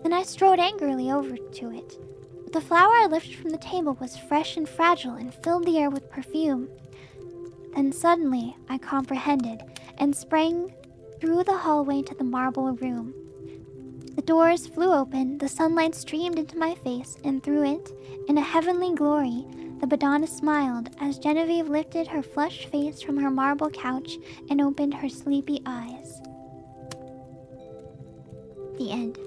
Then I strode angrily over to it. But the flower I lifted from the table was fresh and fragile and filled the air with perfume. Then suddenly I comprehended and sprang through the hallway to the marble room. The doors flew open, the sunlight streamed into my face, and through it, in a heavenly glory, the Madonna smiled as Genevieve lifted her flushed face from her marble couch and opened her sleepy eyes. The end.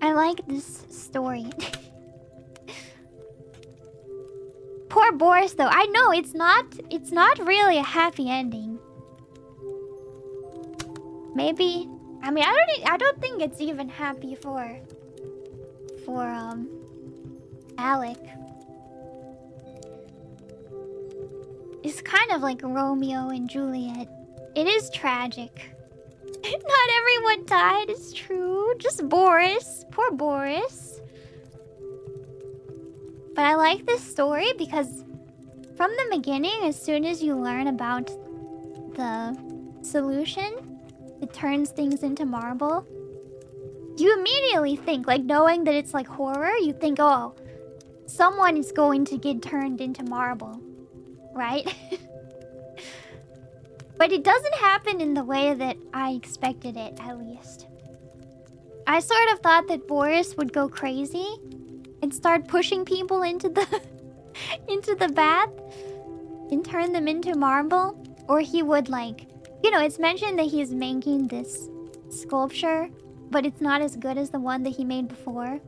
I like this story. Poor Boris, though. I know it's not really a happy ending. Maybe. I mean, I don't think it's even happy for Alec. It's kind of like Romeo and Juliet. It is tragic. Not everyone died, it's true. Just Boris. Poor Boris. But I like this story because from the beginning, as soon as you learn about the solution, it turns things into marble. You immediately think, like, knowing that it's like horror, you think, oh, someone is going to get turned into marble, right? But it doesn't happen in the way that I expected it, at least. I sort of thought that Boris would go crazy and start pushing people into the into the bath and turn them into marble. Or he would, like, you know, it's mentioned that he's making this sculpture, but it's not as good as the one that he made before.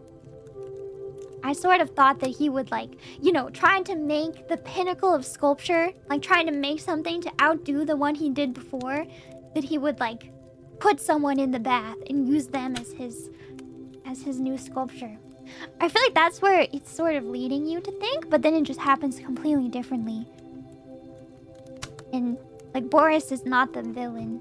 I sort of thought that he would, like, you know, trying to make the pinnacle of sculpture, like trying to make something to outdo the one he did before, that he would, like, put someone in the bath and use them as his new sculpture. I feel like that's where it's sort of leading you to think, but then it just happens completely differently. And, like, Boris is not the villain.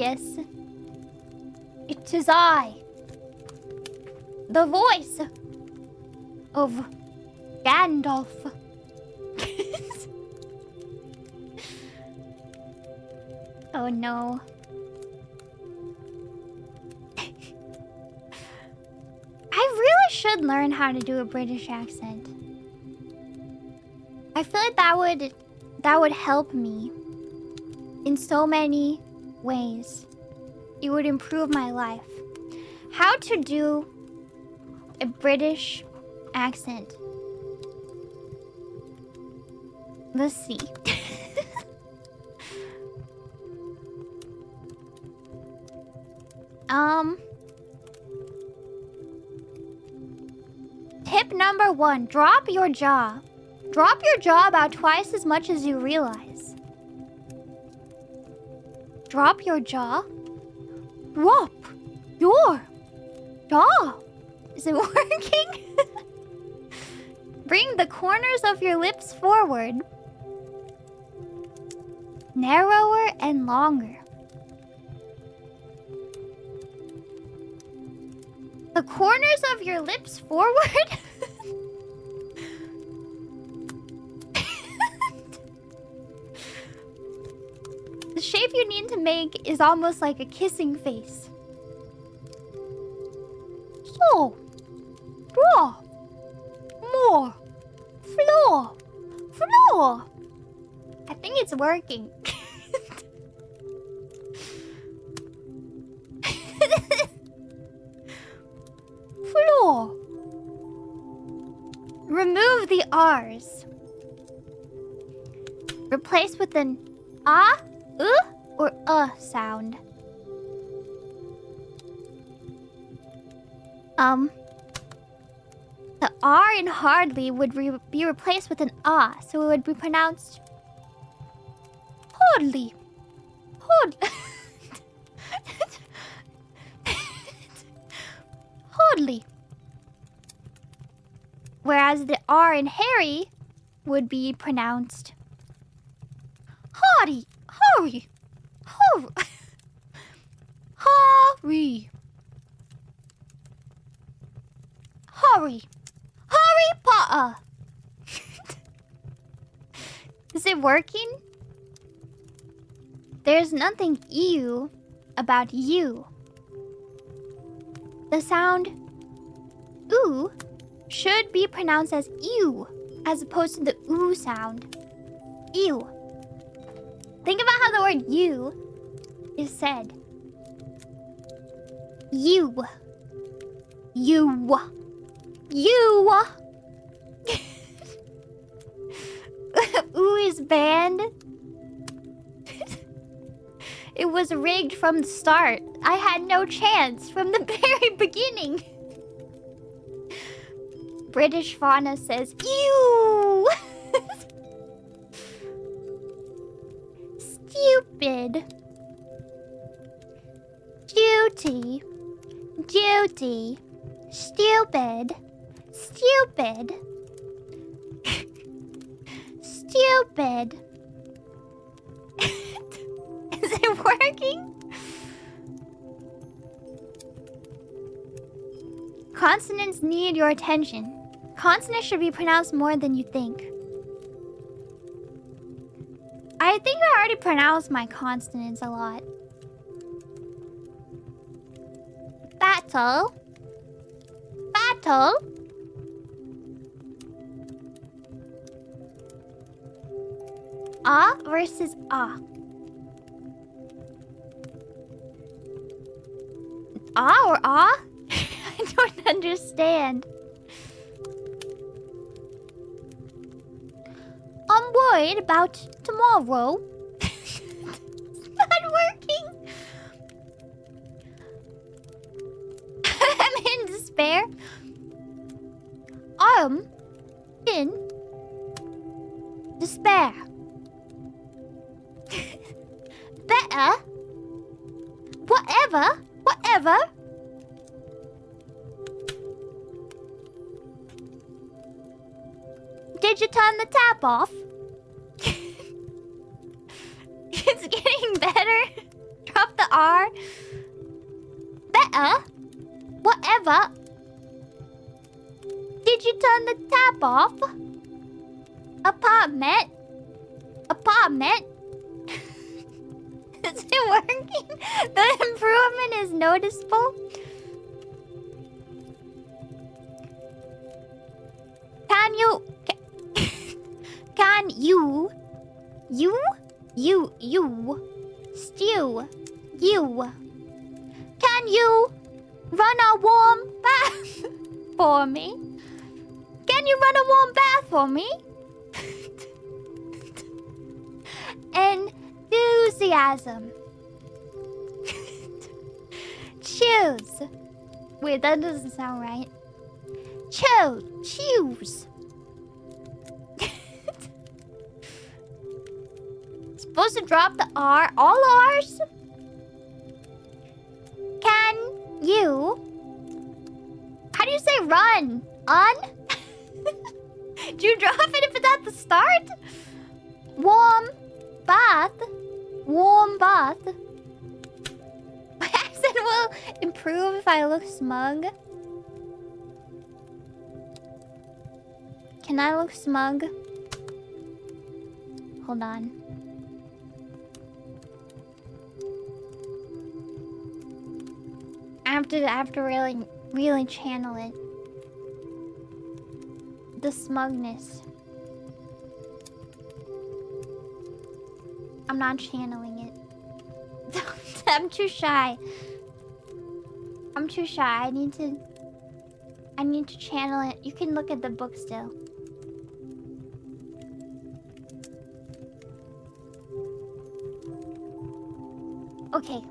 Yes. It is I. The voice of Gandalf. Oh no. I really should learn how to do a British accent. I feel like that would help me in so many ways. It would improve my life. How to do a British accent. Let's see. Tip number 1, drop your jaw. Drop your jaw about twice as much as you realize. Drop your jaw. Drop your jaw. Is it working? Bring the corners of your lips forward. Narrower and longer. The corners of your lips forward? The shape you need to make is almost like a kissing face. So, draw, more, floor, floor. I think it's working. Floor. Remove the R's. Replace with an or sound. The R in hardly would be replaced with an so it would be pronounced hardly. Hardly. Whereas the R in Harry would be pronounced Hardy. Hurry. Hurry. Hurry. Hurry. Harry Potter. Is it working? There's nothing ew about you. The sound oo should be pronounced as ew, as opposed to the oo sound. Ew. Think about how the word you is said. You. You. You. Ooh is banned. It was rigged from the start. I had no chance from the very beginning. British Fauna says, ew! Stupid. Duty. Duty. Stupid. Stupid. Stupid. Is it working? Consonants need your attention. Consonants should be pronounced more than you think. I think I already pronounced my consonants a lot. Battle. Battle. Versus or I don't understand. I'm worried about tomorrow. It's not working. I'm in despair. I'm in despair. Better. Whatever. Whatever. Did you turn the tap off? It's getting better. Drop the R. Better. Whatever. Did you turn the tap off? Apartment. Apartment. Is it working? The improvement is noticeable. Can you... Can you... You... Stew. You... Can you... Run a warm bath for me? Can you run a warm bath for me? Enthusiasm. Choose. Wait, that doesn't sound right. Choose. Supposed to drop the R. All R's? Can you... How do you say run? Do you drop it if it's at the start? Warm bath. Warm bath. My accent will improve if I look smug. Can I look smug? Hold on. I have to really channel it. The smugness. I'm not channeling it. I'm too shy. I'm too shy. I need to channel it. You can look at the book still. Okay.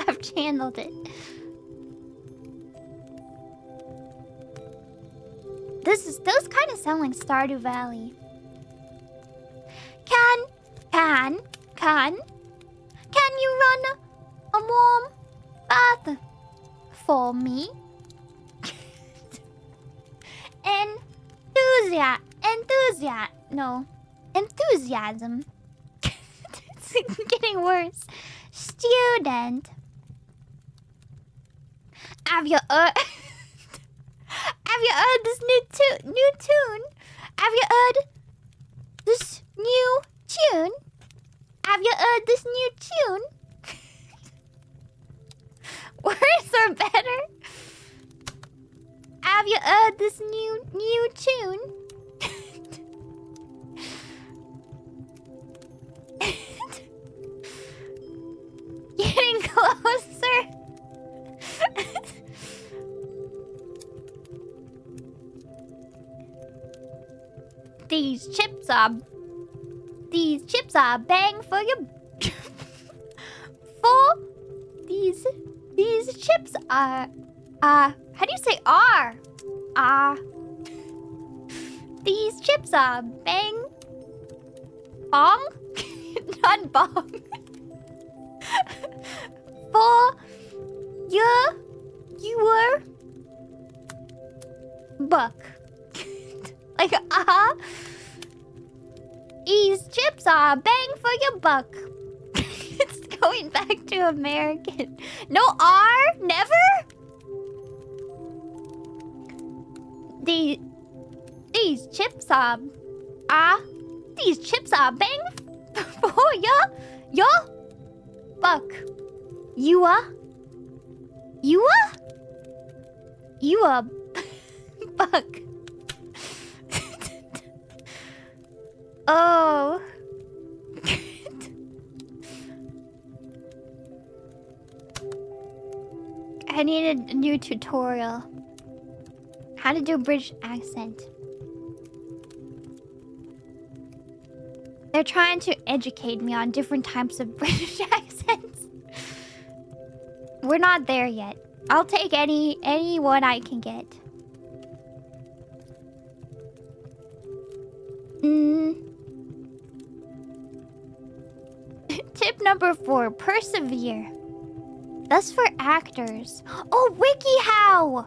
I've channeled it. Those kind of sound like Stardew Valley. Can you run a warm bath for me? Enthusiasm. It's getting worse. Student. Have you heard this new tune? Have you heard this new tune? Have you heard this new tune? Words are better. Have you heard this new tune? Getting closer. These chips are bang for your these chips are how do you say are? These chips are bang bong? Not bong. For your buck. Like, these chips are bang for your buck. It's going back to American. No R? Never? These chips are bang for your buck. You are buck. Oh. I needed a new tutorial. How to do British accent. They're trying to educate me on different types of British accents. We're not there yet. I'll take any one I can get. Tip number 4, persevere. That's for actors. Oh, WikiHow!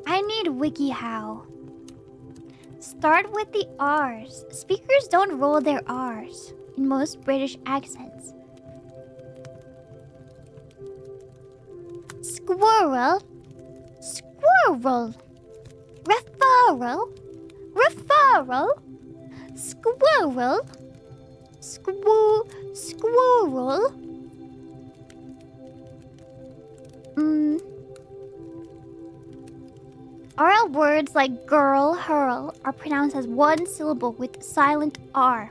I need WikiHow. Start with the R's. Speakers don't roll their R's in most British accents. Squirrel. Squirrel. Referral. Referral. Squirrel. Squirrel. Oral words like girl, hurl are pronounced as one syllable with silent R.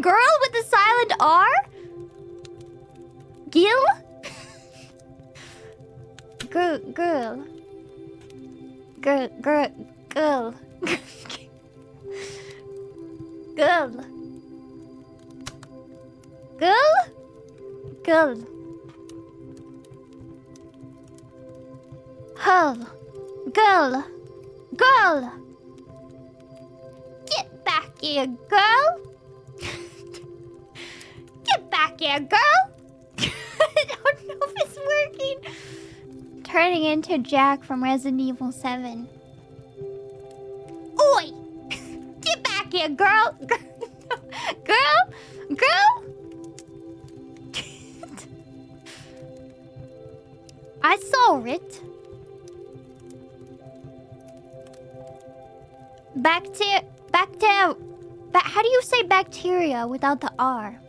Girl with a silent R? Gil? Girl. Girl. Girl. Girl. Girl. Girl. Girl. Girl. Hull. Girl. Girl. Get back here, girl. Get back here, girl. I don't know if it's working. Turning into Jack from Resident Evil 7. Oi! Get back here, girl! Girl? Girl? I saw it. How do you say bacteria without the R?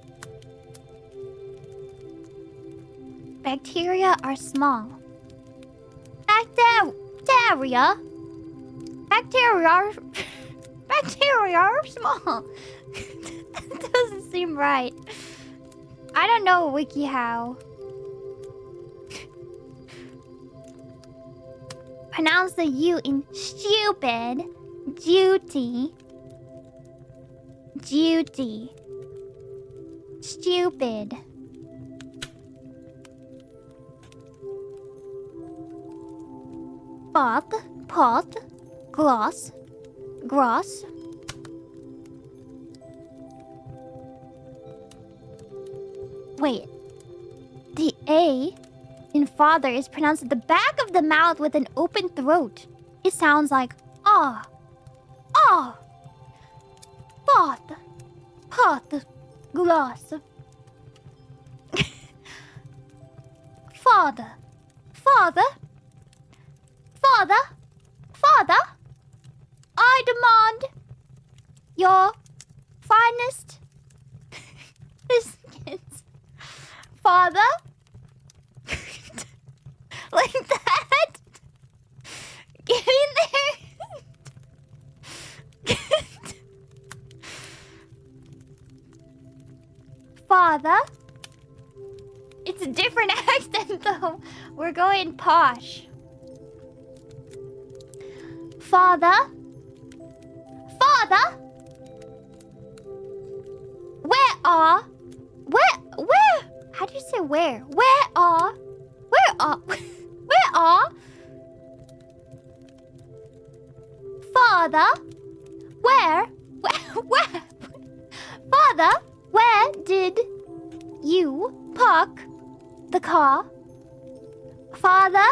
Bacteria are small. Bacteria are small. That doesn't seem right. I don't know WikiHow. Pronounce the U in stupid. Duty. Duty. Stupid. Pot. Pot. Gloss. Gross. Wait. The A in father is pronounced at the back of the mouth with an open throat. It sounds like ah. Ah. Pot. Pot. Gloss. Father. Father. Father. Father. I demand your finest biscuits. Father? Like that? Get in there. Father? It's a different accent though. We're going posh. Father? Father? Where? How do you say where? Where are? Father? Where? Father, where did you park the car? Father?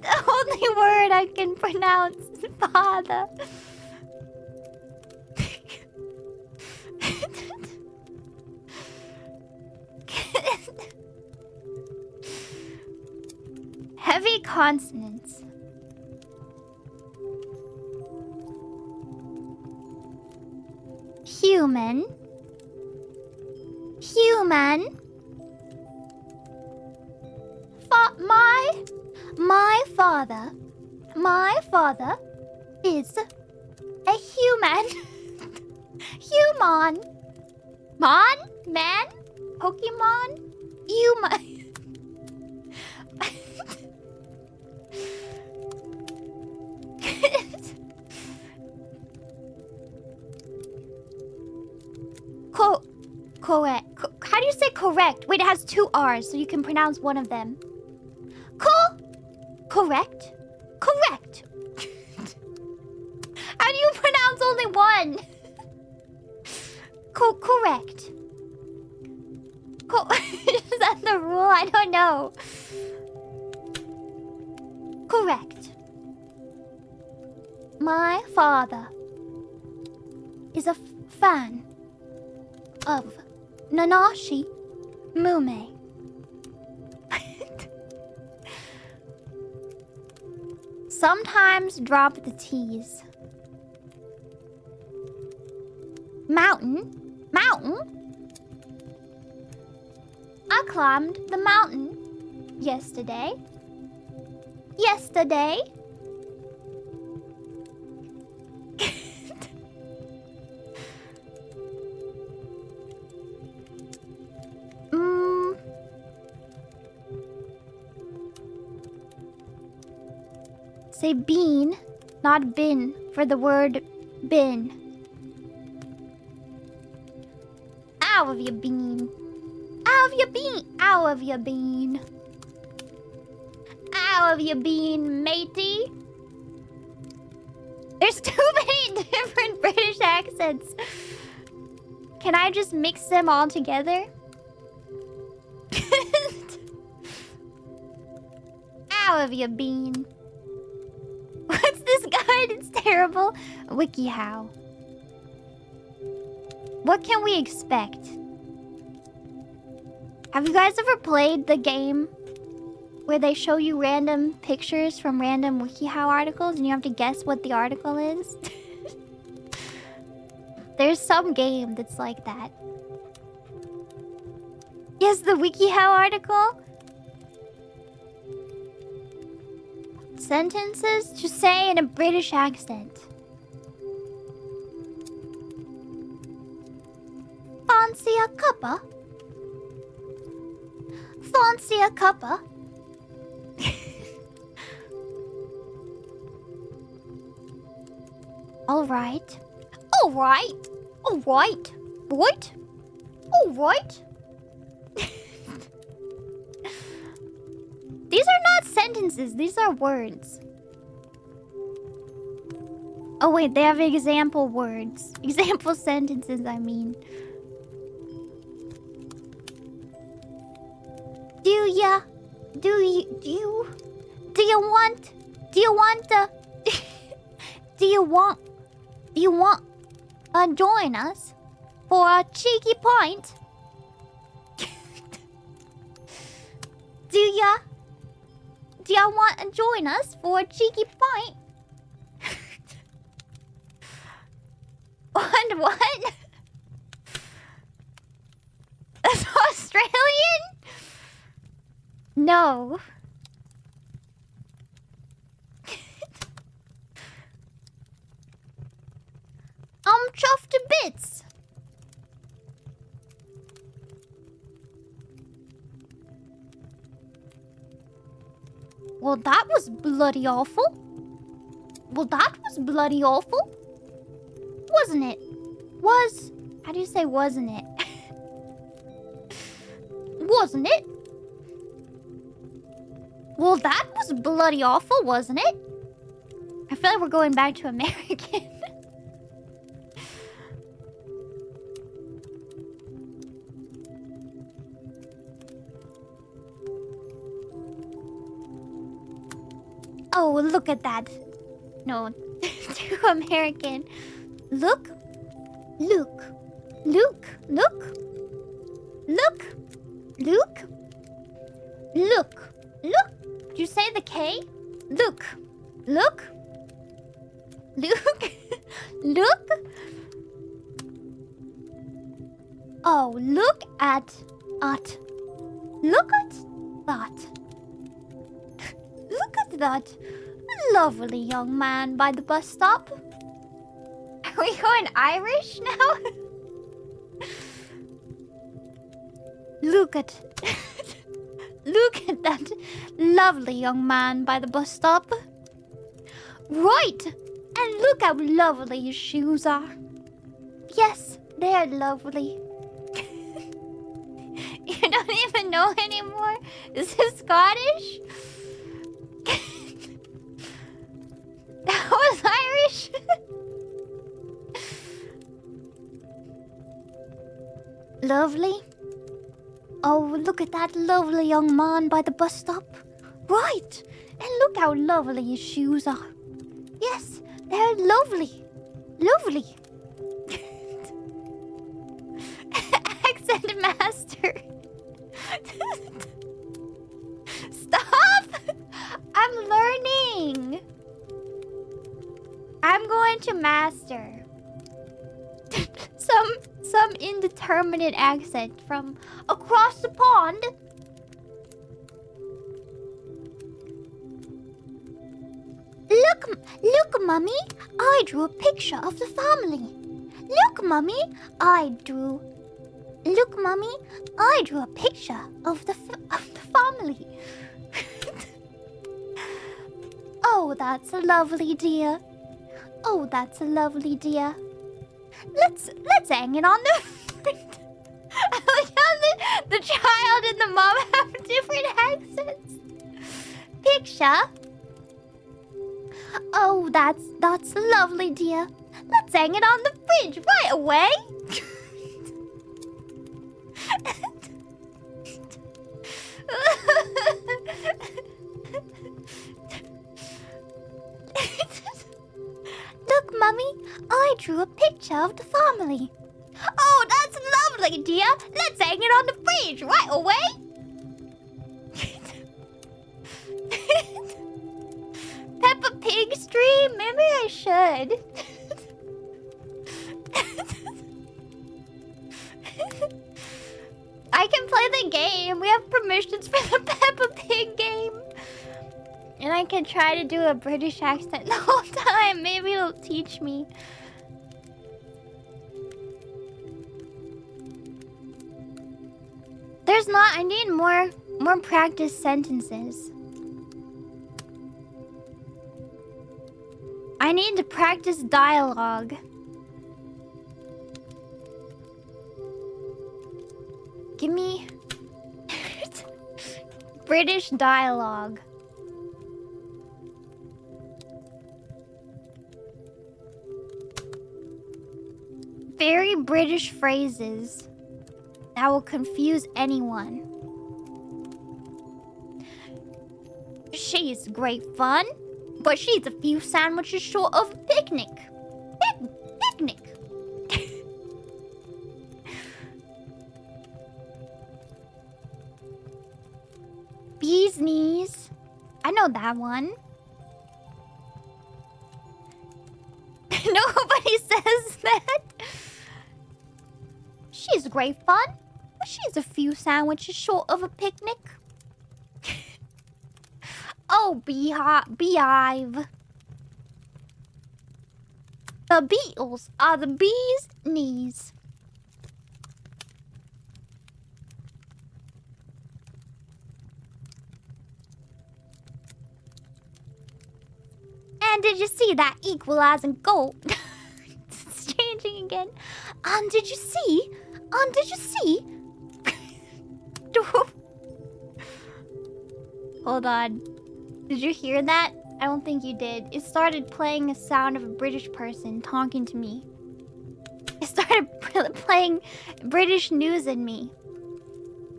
The only word I can pronounce is father. Heavy consonants. Human. Human. My father is a human. Human. Man? Pokemon? Human. Correct. How do you say correct? Wait, it has two R's, so you can pronounce one of them. Correct. Correct. How do you pronounce only one? Correct. Is that the rule? I don't know. Correct. My father is a fan of Nanashi Mumei. Sometimes drop the T's. Mountain. I climbed the mountain yesterday. Say bean, not bin, for the word bin. Ow of your bean. Ow of your bean. Ow of your bean. Ow of your bean, matey. There's too many different British accents. Can I just mix them all together? Ow of your bean. What's this guide? It's terrible. WikiHow. What can we expect? Have you guys ever played the game where they show you random pictures from random WikiHow articles and you have to guess what the article is? There's some game that's like that. Yes, the WikiHow article. Sentences to say in a British accent. Fancy a cuppa? Fancy a cuppa? Alright. Alright. Alright. Right? Alright. These are not sentences, these are words. Oh wait, they have example words. Example sentences, I mean. Do you want join us for a cheeky pint? Do you want to join us for a cheeky pint? What? That's Australian? No. I'm chuffed to bits. Well, that was bloody awful. Wasn't it? How do you say wasn't it? Wasn't it? Well, that was bloody awful, wasn't it? I feel like we're going back to American. Oh, look at that. No, too American. Look. Did you say the K? Look. Oh, look at that. Look at that lovely young man by the bus stop. Are we going Irish now? Look at that lovely young man by the bus stop. Right! And look how lovely his shoes are. Yes, they're lovely. You don't even know anymore? Is this Scottish? That was Irish? Lovely? Oh, look at that lovely young man by the bus stop. Right! And look how lovely his shoes are. Yes, they're lovely. Accent indeterminate accent from across the pond. Look, Mummy, I drew a picture of the family. Look, Mummy, Look, Mummy, I drew a picture of the family. Oh, that's a lovely dear. Oh, that's a lovely dear. Let's hang it on the fridge. I like how the child and the mom have different accents. Picture. Oh, that's lovely, dear. Let's hang it on the fridge right away. Look, Mummy, I drew a picture of the family. Oh, that's lovely, dear. Let's hang it on the fridge right away. Peppa Pig stream? Maybe I should. I can play the game. We have permissions for the Peppa Pig game. And I can try to do a British accent the whole time. Maybe it'll teach me. There's not. I need more practice sentences. I need to practice dialogue. Give me British dialogue. Very British phrases that will confuse anyone. She's great fun, but she's a few sandwiches short of a picnic. Picnic. Bee's knees. I know that one. Nobody says that. She's great fun, but she's a few sandwiches short of a picnic. Oh, beehive. The beetles are the bee's knees. And did you see that equalizing goal? It's changing again. And did you see? Hold on. Did you hear that? I don't think you did. It started playing a sound of a British person talking to me. It started playing British news in me.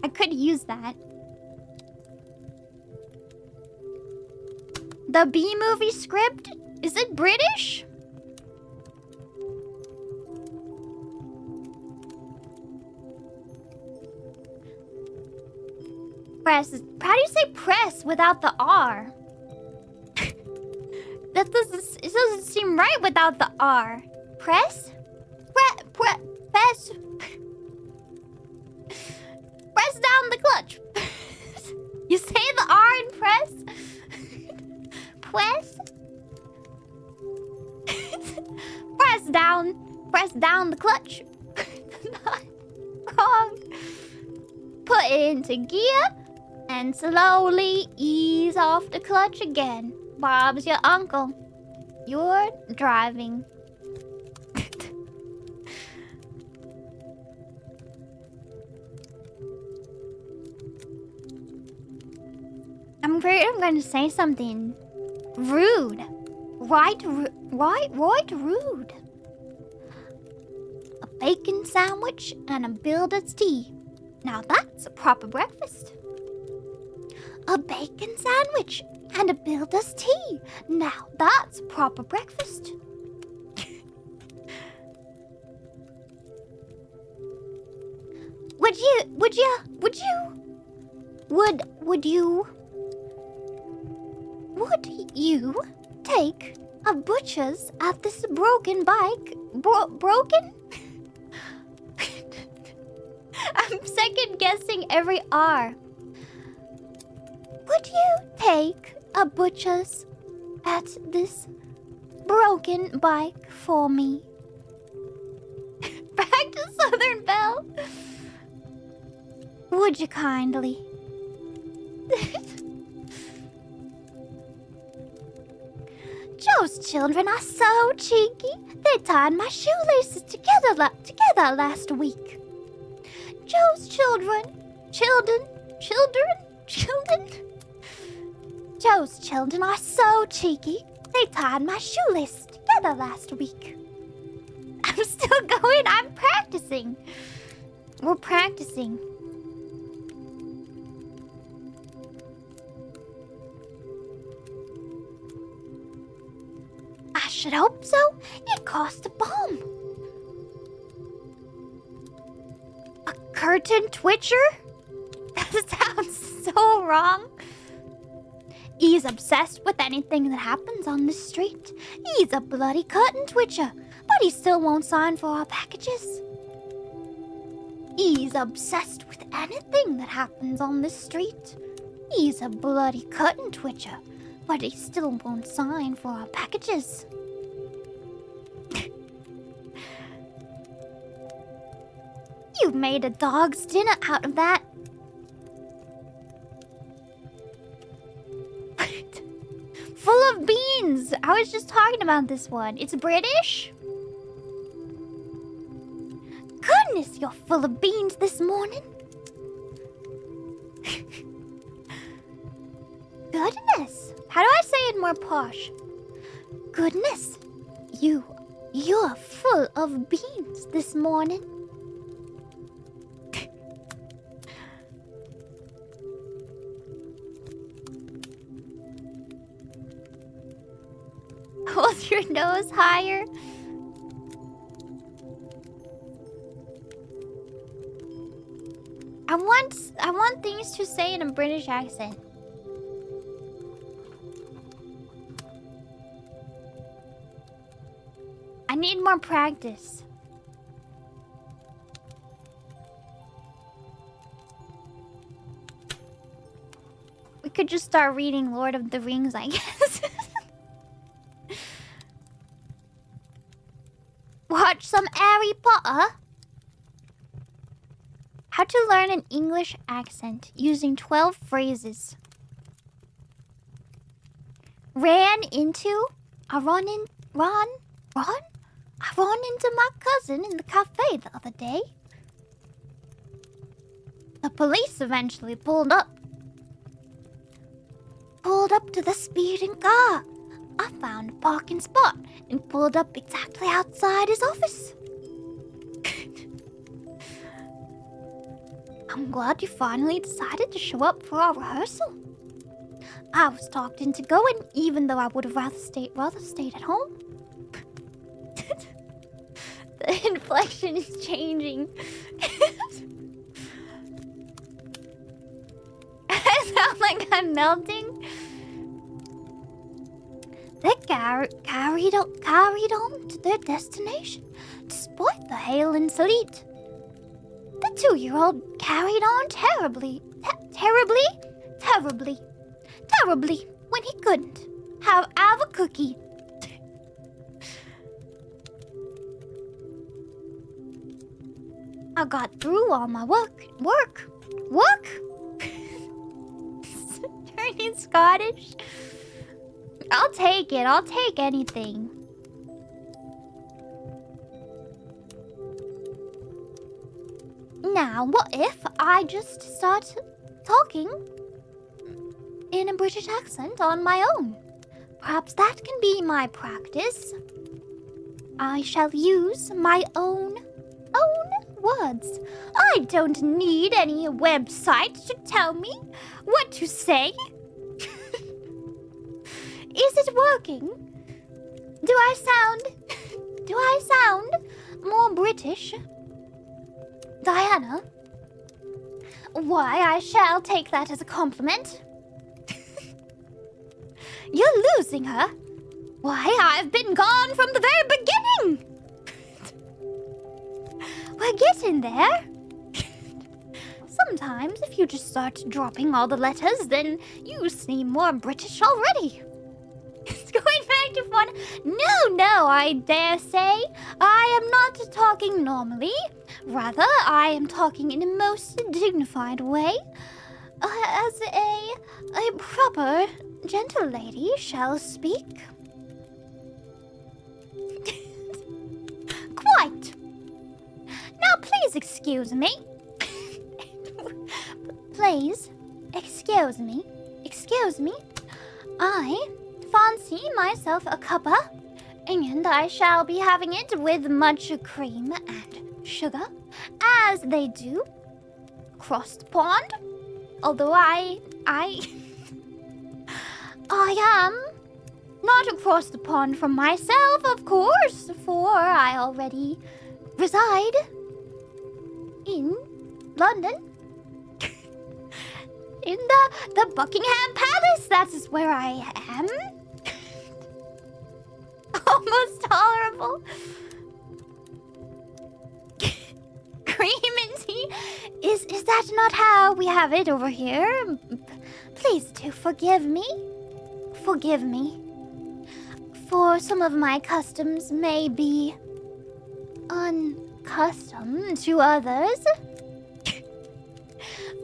I could use that. The B-movie script? Is it British? Press. How do you say press without the R? It doesn't seem right without the R. Press? Press. Press down the clutch. You say the R in press? Press? Press down the clutch. Not wrong. Put it into gear and slowly ease off the clutch again. Bob's your uncle. You're driving. I'm afraid I'm going to say something rude. Right rude. A bacon sandwich and a Builder's tea. Now that's a proper breakfast. A bacon sandwich and a Builder's tea. Now that's a proper breakfast. Would you take a butcher's at this broken bike? Broken? I'm second guessing every R. Would you take a butcher's at this broken bike for me? Back to Southern Belle. Would you kindly? Joe's children are so cheeky. They tied my shoelaces together last week. Joe's children. Joe's children are so cheeky. They tied my shoelaces together last week. I'm still going. I'm practicing. We're practicing. I should hope so. It cost a bomb. A curtain twitcher? That sounds so wrong. He's obsessed with anything that happens on the street. He's a bloody curtain twitcher, but he still won't sign for our packages. He's obsessed with anything that happens on the street. He's a bloody curtain twitcher, but he still won't sign for our packages. You made a dog's dinner out of that. Full of beans! I was just talking about this one. It's British? Goodness, you're full of beans this morning. Goodness. How do I say it more posh? Goodness, you're full of beans this morning. Hold your nose higher. I want things to say in a British accent. I need more practice. We could just start reading Lord of the Rings, I guess. Watch some Harry Potter. How to learn an English accent using 12 phrases. I run into my cousin in the cafe the other day. The police eventually pulled up to the speeding car. I found a parking spot and pulled up exactly outside his office. I'm glad you finally decided to show up for our rehearsal. I was talked into going, even though I would have rather stayed at home. The inflection is changing. I sound like I'm melting. They carried on to their destination, despite the hail and sleet. The 2-year-old carried on terribly, when he couldn't have a cookie. I got through all my work. Turning Scottish. I'll take it. I'll take anything. Now, what if I just start talking in a British accent on my own? Perhaps that can be my practice. I shall use my own words. I don't need any website to tell me what to say. Is it working? Do I sound more British? Diana? Why, I shall take that as a compliment. You're losing her. Why, I've been gone from the very beginning. We're getting there. sometimes if you just start dropping all the letters, then you seem more British already. It's going back to fun. No, I dare say. I am not talking normally. Rather, I am talking in a most dignified way. As a proper gentle lady shall speak. Quite. Now, please excuse me. Please, excuse me. Excuse me. I fancy myself a cuppa, and I shall be having it with much cream and sugar, as they do across the pond. Although I am not across the pond from myself, of course, for I already reside in London. In the Buckingham Palace, that is where I am. Almost tolerable. Cream and tea? Is that not how we have it over here? Please do forgive me. Forgive me. For some of my customs may be unaccustomed to others.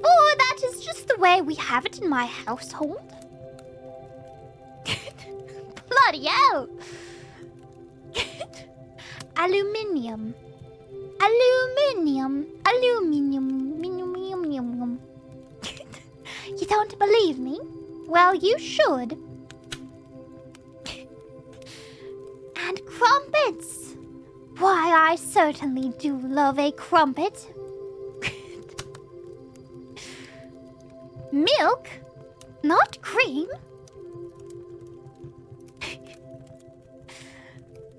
For that is just the way we have it in my household. Bloody hell! Aluminium. You don't believe me? Well, you should. And crumpets. Why, I certainly do love a crumpet. Milk? Not cream?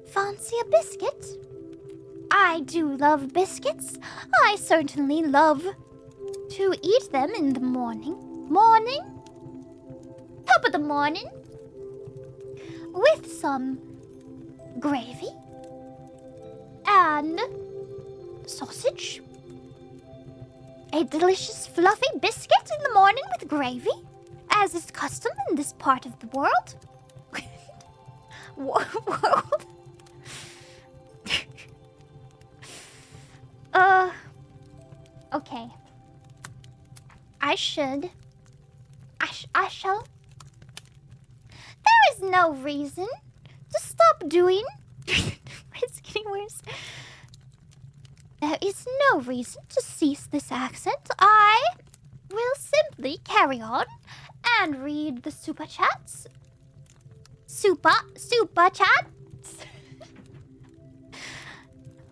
Fancy a biscuit? I do love biscuits. I certainly love to eat them in the morning. Top of the morning. With some gravy. And sausage. A delicious fluffy biscuit in the morning with gravy, as is custom in this part of the world. World? Okay. I shall. There is no reason to stop doing. It's getting worse. There is no reason to cease this accent. I will simply carry on and read the super chats. Super chats.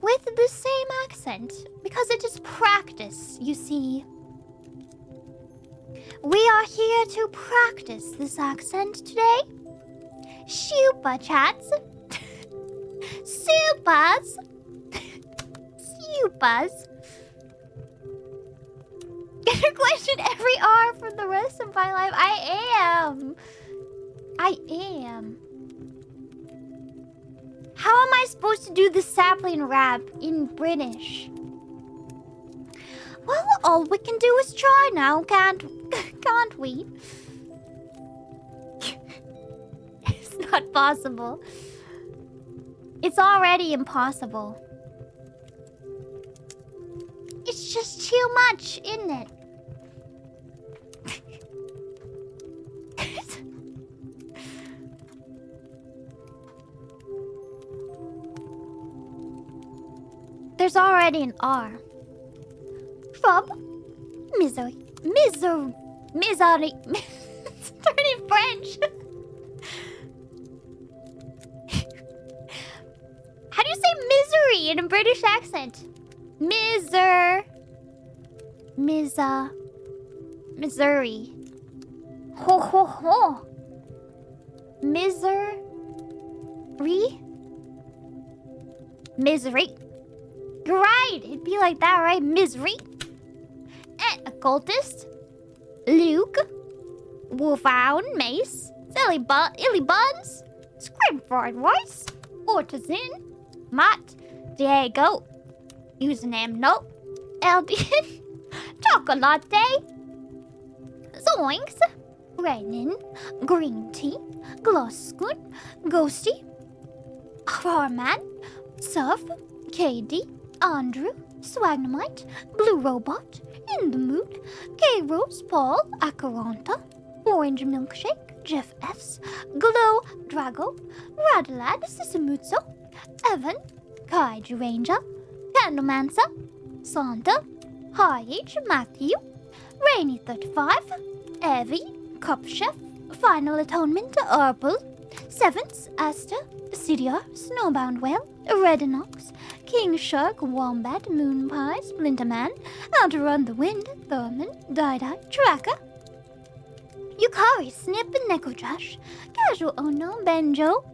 With the same accent, because it is practice, you see. We are here to practice this accent today. Super chats. Supers. Supers. Gonna question every R for the rest of my life. I am. How am I supposed to do the sapling rap in British? Well, all we can do is try now, can't we? It's not possible. It's already impossible. It's just too much, isn't it? There's already an R. Rob, misery. It's turning French. How do you say misery in a British accent? Missouri. Ho ho ho. Misery. Right, it'd be like that, right? Misery. Occultist. Luke. Wolfhound. Mace. Illy Buns. Scrimford Voice. Ortizan. Matt. Diego. Username no. Albion. chocolate. Zoinks. Renin. Green tea. Gloskun. Ghosty. Harman. Surf. KD. Andrew. Swagnamite. Blue Robot. In the Mood. K-Rose. Paul. Acaranta. Orange Milkshake. Jeff S. Glow. Drago. Radalad. Sisamutso. Evan. Kaiju Ranger. Candlemancer. Santa. High H. Matthew. Rainy 35. Evie. Cup Chef. Final Atonement. Urpel. Sevens. Asta. CDR. Snowbound Whale. Redenox. King Shark. Wombat. Moon Pie. Splinterman. Outrun the Wind. Thurman. Die-Die. Tracker. Yukari. Snip. Neko Trash. Casual Ono. Benjo.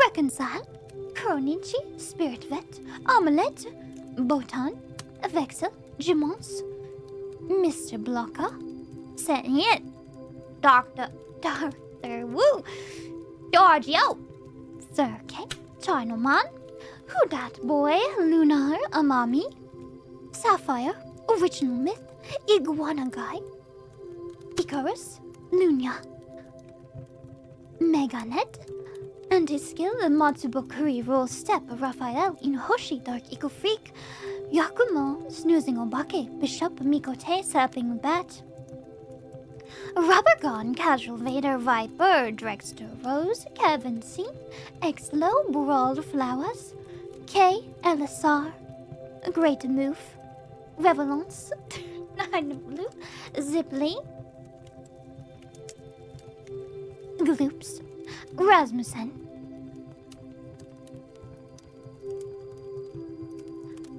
Reconcile. Kronichi. Spirit Vet. Omelette. Botan. Vexel. Jimons. Mr. Blocker. Sentient. Doctor Woo. Giorgio. Sir K. Chinaman. Who Dat Boy. Lunar. Amami. Sapphire. Original Myth. Iguana Guy. Icarus. Lunya. Meganet. Anti-skill. Matsubokuri. Roll Step. Raphael. Inohoshi. Dark Eco Freak. Yakumo. Snoozing Obake. Bishop. Mikote. Sapping Bat. Rubber Gun. Casual Vader. Viper. Drexter Rose. Kevin C. Exlo. Brawled Flowers. K. LSR. Great Move. Revelance. Nine Blue. Ziply. Gloops. Rasmussen.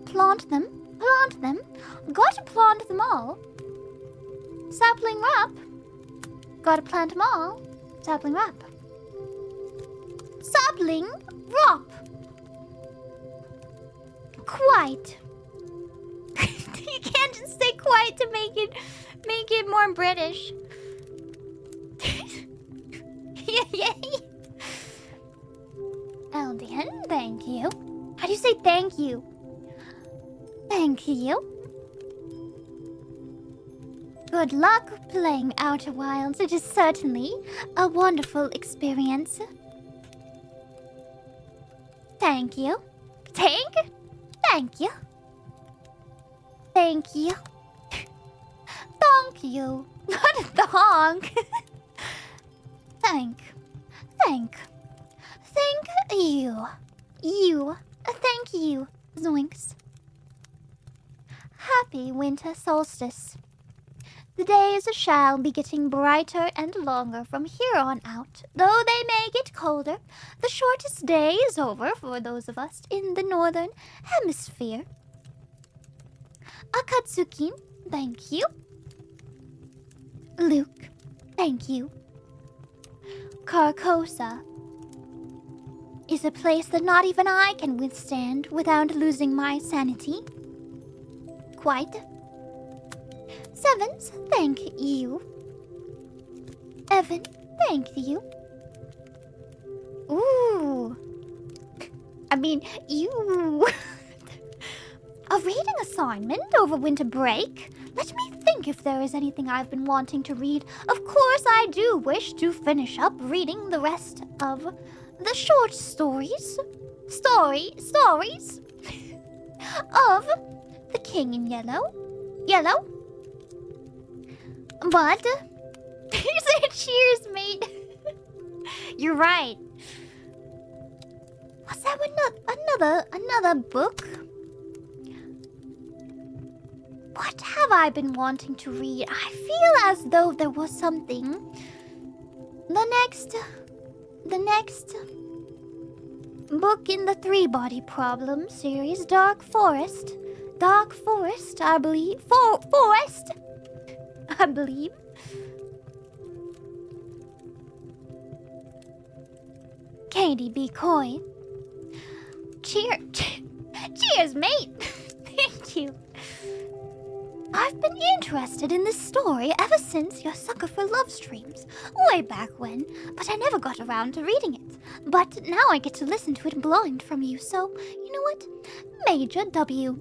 Plant them. Plant them. Gotta plant them all. Sapling Wrap. Gotta plant them all. Sapling Wrap. Sapling Wrap. Quite. You can't just say quite to make it more British. Yay! Eldian, thank you. How do you say thank you? Thank you. Good luck playing Outer Wilds. It is certainly a wonderful experience. Thank you. Thank you. Thank you. Thank you. Not a thonk. Thank you. Thank you, Zoinks. Happy winter solstice. The days shall be getting brighter and longer from here on out. Though they may get colder, the shortest day is over for those of us in the northern hemisphere. Akatsuki, thank you. Luke, thank you. Carcosa is a place that not even I can withstand without losing my sanity. Quite. Sevens, thank you. Evan, thank you. Ooh. I mean, you. A reading assignment over winter break? Let me think if there is anything I've been wanting to read. Of course, I do wish to finish up reading the rest of the short stories. Stories of the King in Yellow. But you said cheers, mate. You're right. Was that another book? What have I been wanting to read? I feel as though there was something. The next book in the Three-Body Problem series, Dark Forest, I believe. Forest, I believe. KDB Coy. Cheers, mate. Thank you. I've been interested in this story ever since your Sucker for Love streams, way back when, but I never got around to reading it. But now I get to listen to it blind from you, so, you know what? Major W.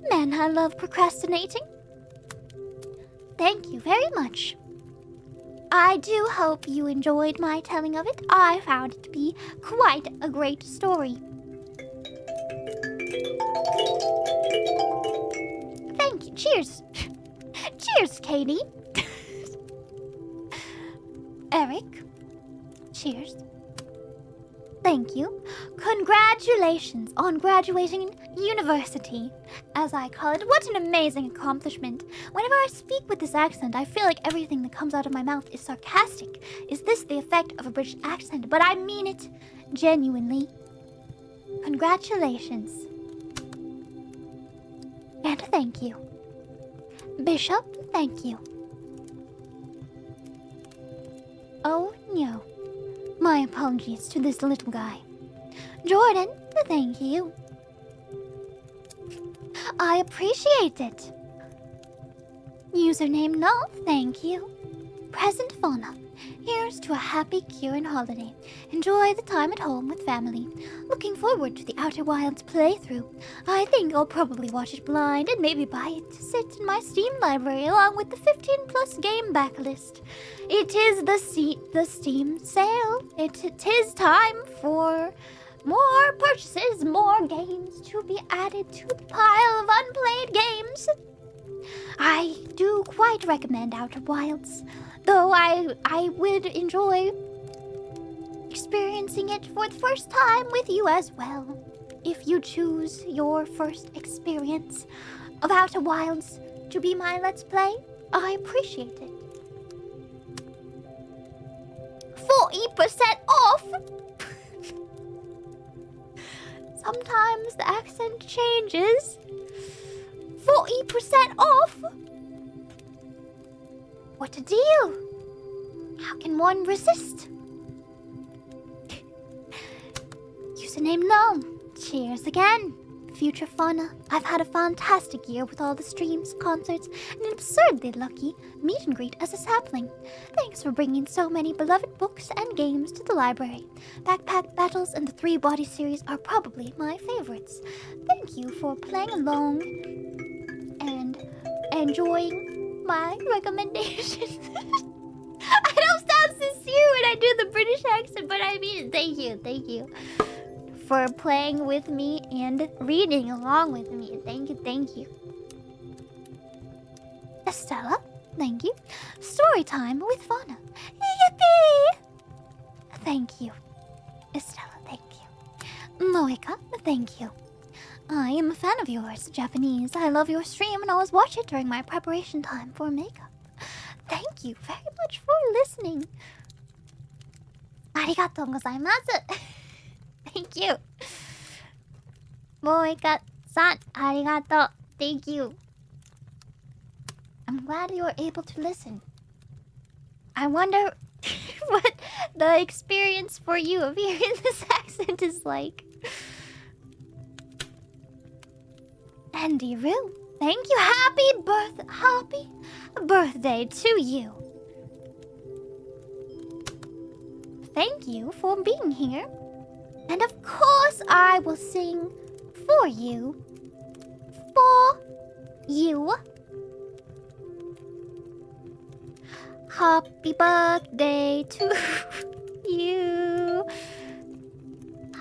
Man, I love procrastinating. Thank you very much. I do hope you enjoyed my telling of it. I found it to be quite a great story. Thank you. Cheers. Cheers, Katie. Eric. Cheers. Thank you. Congratulations on graduating university, as I call it. What an amazing accomplishment. Whenever I speak with this accent, I feel like everything that comes out of my mouth is sarcastic. Is this the effect of a British accent? But I mean it genuinely. Congratulations. And thank you. Bishop, thank you. Oh no. My apologies to this little guy. Jordan, thank you. I appreciate it. Username Null, thank you. Present Fauna. Here's to a happy Kieran holiday. Enjoy the time at home with family. Looking forward to the Outer Wilds playthrough. I think I'll probably watch it blind and maybe buy it to sit in my Steam library along with the 15+ game backlist. It is the Steam sale. It is time for more purchases, more games to be added to the pile of unplayed games. I do quite recommend Outer Wilds, though I would enjoy experiencing it for the first time with you as well. If you choose your first experience of Outer Wilds to be my Let's Play, I appreciate it. 40% off! Sometimes the accent changes. 40% off? What a deal! How can one resist? Username Null. Cheers again. Future Fauna. I've had a fantastic year with all the streams, concerts, and an absurdly lucky meet and greet as a sapling. Thanks for bringing so many beloved books and games to the library. Backpack Battles and the 3-Body series are probably my favorites. Thank you for playing along and enjoying my recommendations. I don't sound sincere when I do the British accent, but I mean it. Thank you for playing with me and reading along with me. Thank you. Estella, thank you. Story time with Fauna. Yippee! Thank you. Estella, thank you. Moeka, thank you. I am a fan of yours, Japanese. I love your stream and always watch it during my preparation time for makeup. Thank you very much for listening. Arigatou gozaimasu. Thank you. Moeka-san, arigatou. Thank you. I'm glad you were able to listen. I wonder what the experience for you of hearing this accent is like. Andy Roo, thank you. Happy birthday to you. Thank you for being here. And of course I will sing for you. For you. Happy birthday to you.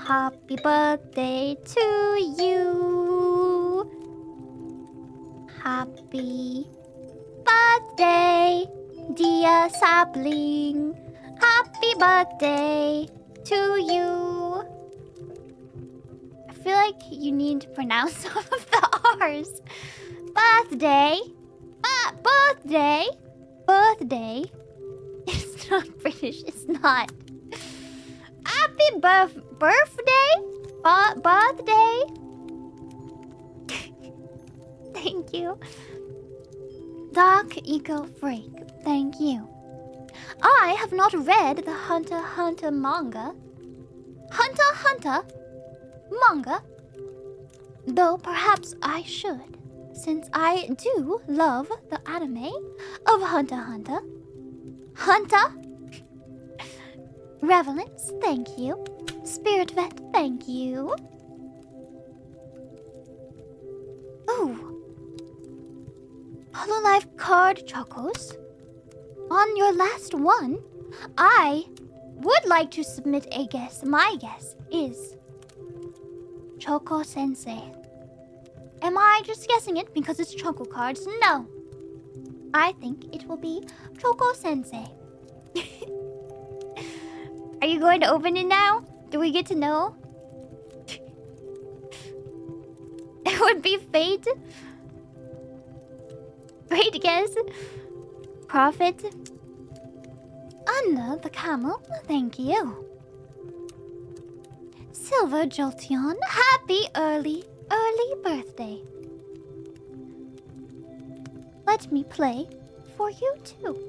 Happy birthday to you. Happy birthday, dear sapling. Happy birthday to you. I feel like you need to pronounce some of the R's. Birthday. Birthday. Birthday. It's not British. It's not. Happy birthday. Birthday. Thank you. Dark Eco Freak. Thank you. I have not read the Hunter x Hunter manga. Hunter x Hunter manga. Though perhaps I should, since I do love the anime of Hunter x Hunter. Hunter. Revelance, thank you. Spirit Vet, thank you. Ooh. Hololive card chocos. On your last one, I would like to submit a guess. My guess is Choco Sensei. Am I just guessing it because it's choco cards? No. I think it will be Choco Sensei. Are you going to open it now? Do we get to know? It would be fate. Great guess. Profit. Anna the camel, thank you. Silver Jolteon, happy early birthday. Let me play for you too.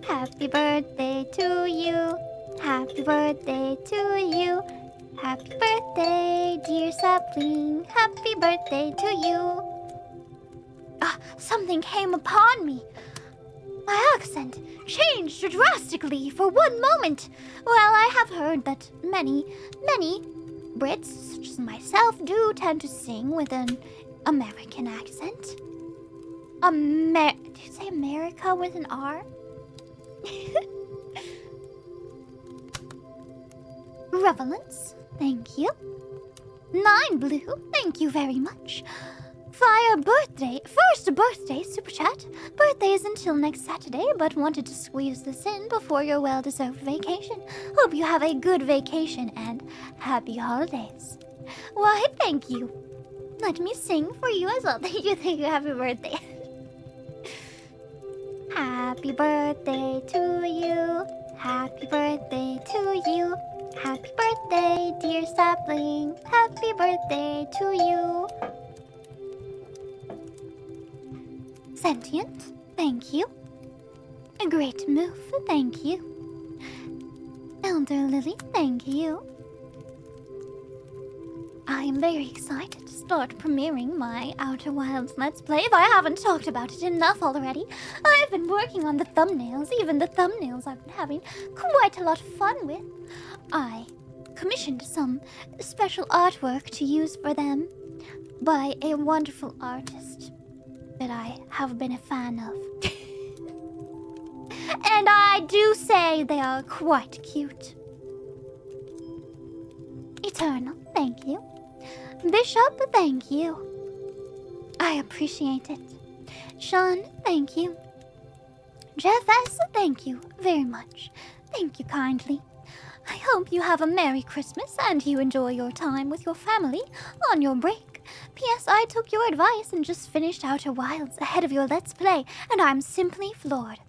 Happy birthday to you. Happy birthday to you. Happy birthday, dear sapling. Happy birthday to you. Something came upon me. My accent changed drastically for one moment. Well, I have heard that many Brits, such as myself, do tend to sing with an American accent. Did you say America with an R? Revelance, thank you. 9 Blue, thank you very much. Fire birthday, first birthday super chat. Birthday is until next Saturday, but wanted to squeeze this in before your well-deserved vacation. Hope you have a good vacation and happy holidays. Why, thank you. Let me sing for you as well. Thank you, happy birthday. Happy birthday to you. Happy birthday to you. Happy birthday, dear sapling. Happy birthday to you. Sentient, thank you. A great move, thank you. Elder Lily, thank you. I am very excited to start premiering my Outer Wilds Let's Play. If I haven't talked about it enough already, I've been working on the thumbnails. Even the thumbnails I've been having quite a lot of fun with. I commissioned some special artwork to use for them by a wonderful artist that I have been a fan of. And I do say they are quite cute. Eternal, thank you. Bishop, thank you. I appreciate it. Sean, thank you. Jeff S., thank you very much. Thank you kindly. I hope you have a Merry Christmas and you enjoy your time with your family on your break. P.S. I took your advice and just finished Outer Wilds ahead of your Let's Play, and I'm simply floored.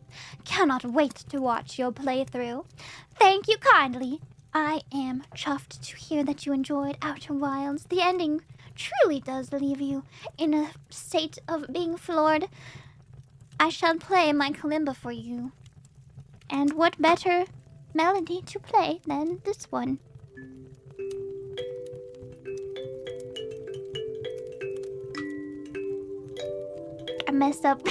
Cannot wait to watch your playthrough. Thank you kindly. I am chuffed to hear that you enjoyed Outer Wilds. The ending truly does leave you in a state of being floored. I shall play my kalimba for you. And what better melody to play than this one? I messed up.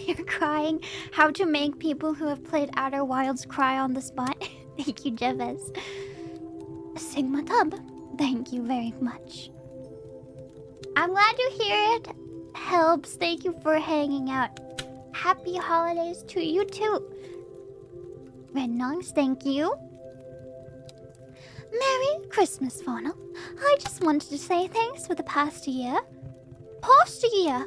You're crying. How to make people who have played Outer Wilds cry on the spot. Thank you, Jeves. Sigma Tub, thank you very much. I'm glad to hear it helps. Thank you for hanging out. Happy holidays to you too. Red Nongs, thank you. Merry Christmas, Fauna. I just wanted to say thanks for the past year. Past year?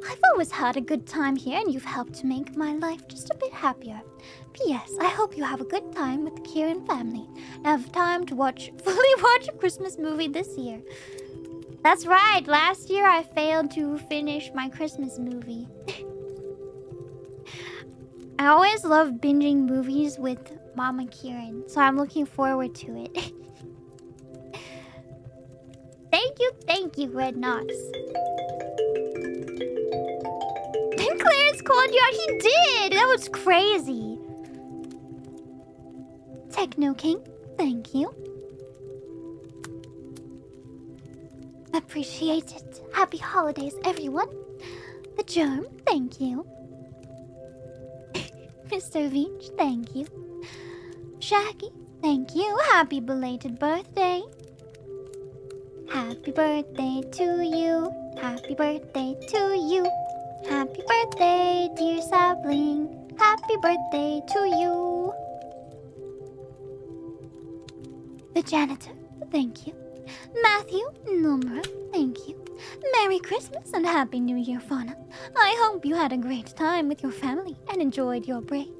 I've always had a good time here and you've helped to make my life just a bit happier. P.S. I hope you have a good time with the Kieran family and have time to fully watch a Christmas movie this year. That's right, last year I failed to finish my Christmas movie. I always love binging movies with Mama Kieran, so I'm looking forward to it. Thank you, Red Knox. Clarence called you out. He did. That was crazy. Techno King, thank you. Appreciate it. Happy holidays, everyone. The Germ, thank you. Mr. Veach, thank you. Shaggy, thank you. Happy belated birthday. Happy birthday to you. Happy birthday to you. Happy birthday, dear sapling. Happy birthday to you. The janitor, thank you. Matthew, Numra, thank you. Merry Christmas and Happy New Year, Fauna. I hope you had a great time with your family and enjoyed your break.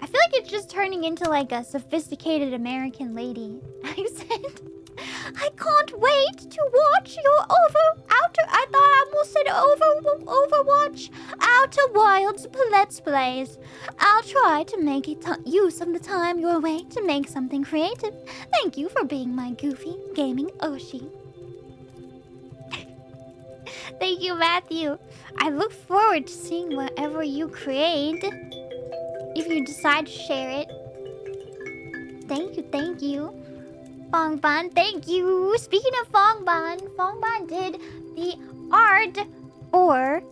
I feel like it's just turning into like a sophisticated American lady accent. I can't wait to watch your Overwatch Outer Wilds Let's Plays. I'll try to make use of the time you're away to make something creative. Thank you for being my goofy gaming Oshi. Thank you, Matthew. I look forward to seeing whatever you create. If you decide to share it. Thank you, thank you. Fongban, thank you. Speaking of Fongban, Fongban did the art or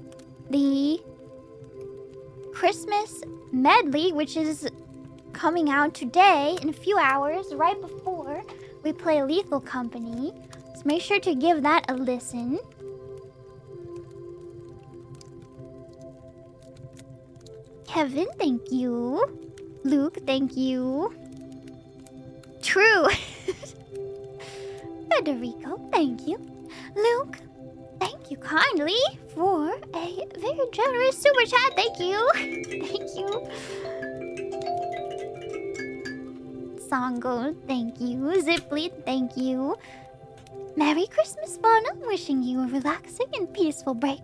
the Christmas medley, which is coming out today in a few hours, right before we play Lethal Company. So make sure to give that a listen. Kevin, thank you. Luke, thank you. True. Federico, thank you. Luke, thank you kindly for a very generous super chat. Thank you. Thank you. Songo, thank you. Ziply, thank you. Merry Christmas, Fauna. Wishing you a relaxing and peaceful break.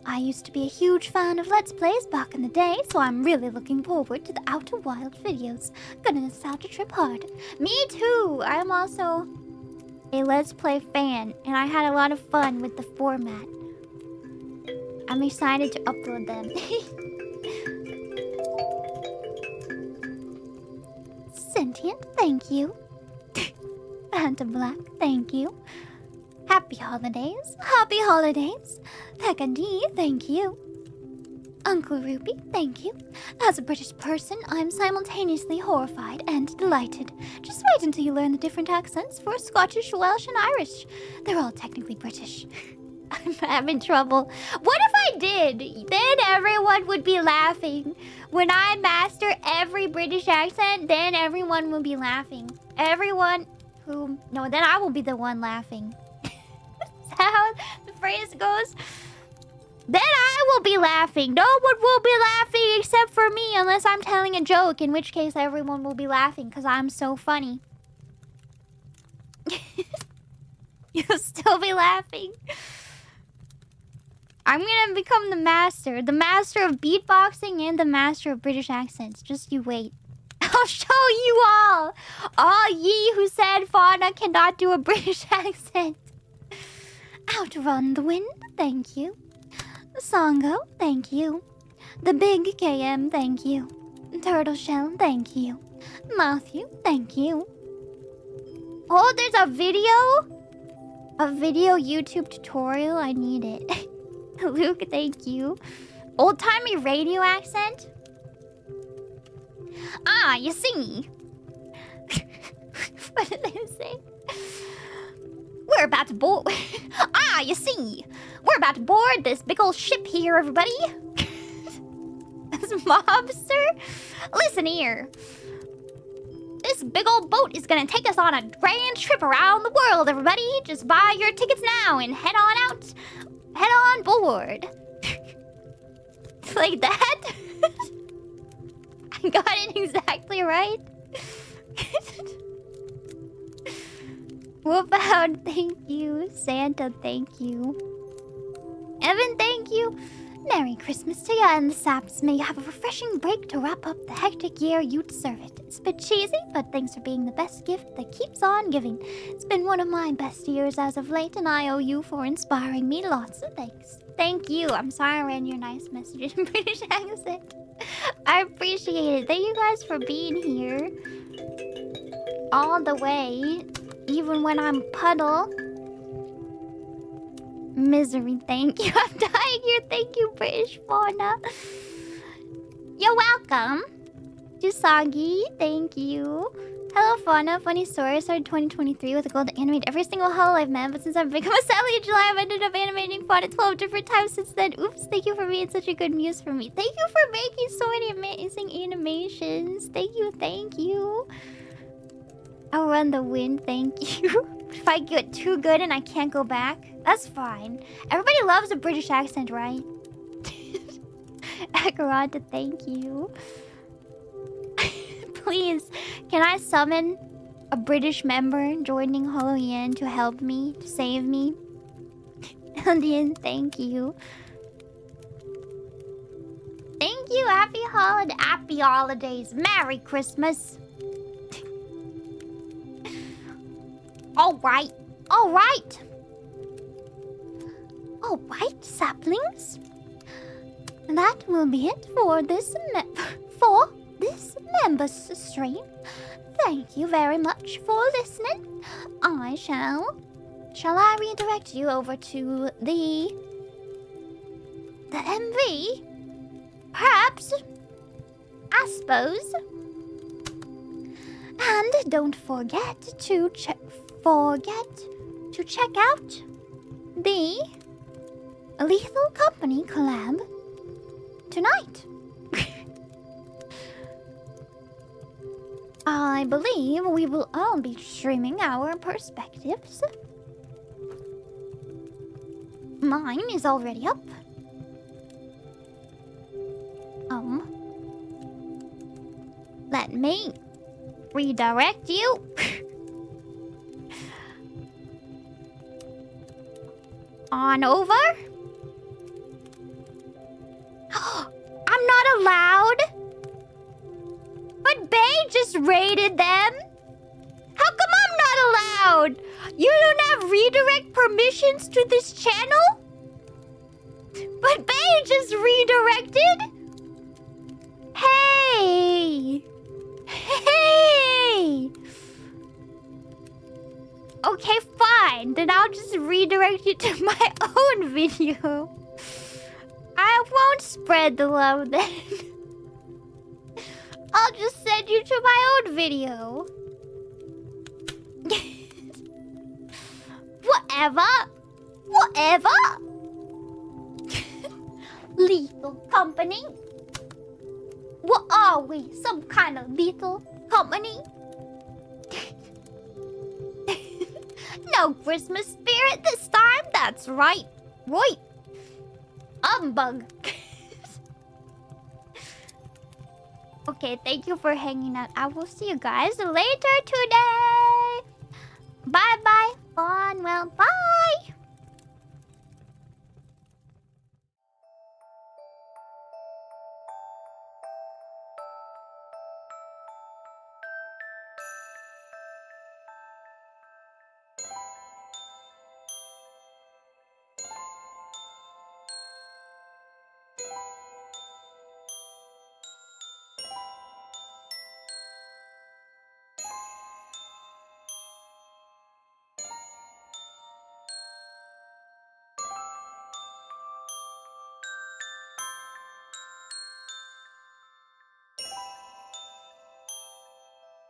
I used to be a huge fan of Let's Plays back in the day, so I'm really looking forward to the Outer Wild videos. Gonna nostalgia trip hard. Me too! I'm also a Let's Play fan, and I had a lot of fun with the format. I'm excited to upload them. Sentient, thank you. Phantom Black, thank you. Happy holidays. Happy holidays. Pekka D, thank you. Uncle Ruby, thank you. As a British person, I'm simultaneously horrified and delighted. Just wait until you learn the different accents for Scottish, Welsh, and Irish. They're all technically British. I'm having trouble. What if I did? Then everyone would be laughing. When I master every British accent, then everyone will be laughing. Everyone who... No, then I will be the one laughing. How the phrase goes, then I will be laughing. No one will be laughing except for me unless I'm telling a joke, in which case everyone will be laughing because I'm so funny. You'll still be laughing. I'm gonna become the master of beatboxing and the master of British accents. Just you wait. I'll show you all ye who said Fauna cannot do a British accent. Outrun the Wind, thank you. Songo, thank you. The Big KM, thank you. Turtle Shell, thank you. Matthew, thank you. Oh, there's a video? A video YouTube tutorial? I need it. Luke, thank you. Old-timey radio accent? Ah, you see. What did they say? We're about to board... Ah, you see. We're about to board this big old ship here, everybody. This mobster? Listen here. This big old boat is gonna take us on a grand trip around the world, everybody. Just buy your tickets now and head on out. Head on board. Like that? I got it exactly right. Wolfhound, thank you. Santa, thank you. Evan, thank you. Merry Christmas to ya and the saps. May you have a refreshing break to wrap up the hectic year you deserve it. It's a bit cheesy, but thanks for being the best gift that keeps on giving. It's been one of my best years as of late, and I owe you for inspiring me. Lots of thanks. Thank you. I'm sorry I ran your nice messages in British accent. I appreciate it. Thank you guys for being here. All the way. Even when I'm puddle. Misery, thank you. I'm dying here. Thank you, British Fauna. You're welcome. Jusagi, thank you. Hello, Fauna. Funny story. I started 2023 with a goal to animate every single Hololive man, but since I've become a Sally in July, I've ended up animating Fauna 12 different times since then. Oops, thank you for being such a good muse for me. Thank you for making so many amazing animations. Thank you, thank you. I'll run the wind, thank you. If I get too good and I can't go back, that's fine. Everybody loves a British accent, right? Akarata, thank you. Please, can I summon a British member joining hololive-EN to help me, to save me? Eldian, thank you. Thank you, happy holidays. Merry Christmas. Alright. Alright, saplings. That will be it for this members stream. Thank you very much for listening. Shall I redirect you over to the MV? Perhaps. I suppose. And don't forget to check out the Lethal Company collab tonight. I believe we will all be streaming our perspectives. Mine is already up. Let me redirect you. On over. I'm not allowed. But Bay just raided them. How come I'm not allowed? You don't have redirect permissions to this channel? But Bay just redirected? Hey! Hey! Okay, fine. Then I'll just redirect you to my own video. I won't spread the love then. I'll just send you to my own video. Whatever. Lethal Company. What are we? Some kind of lethal company? No Christmas spirit this time. That's right. Right. Humbug. Okay, thank you for hanging out. I will see you guys later today. Bye-bye. Fun. Well, bye.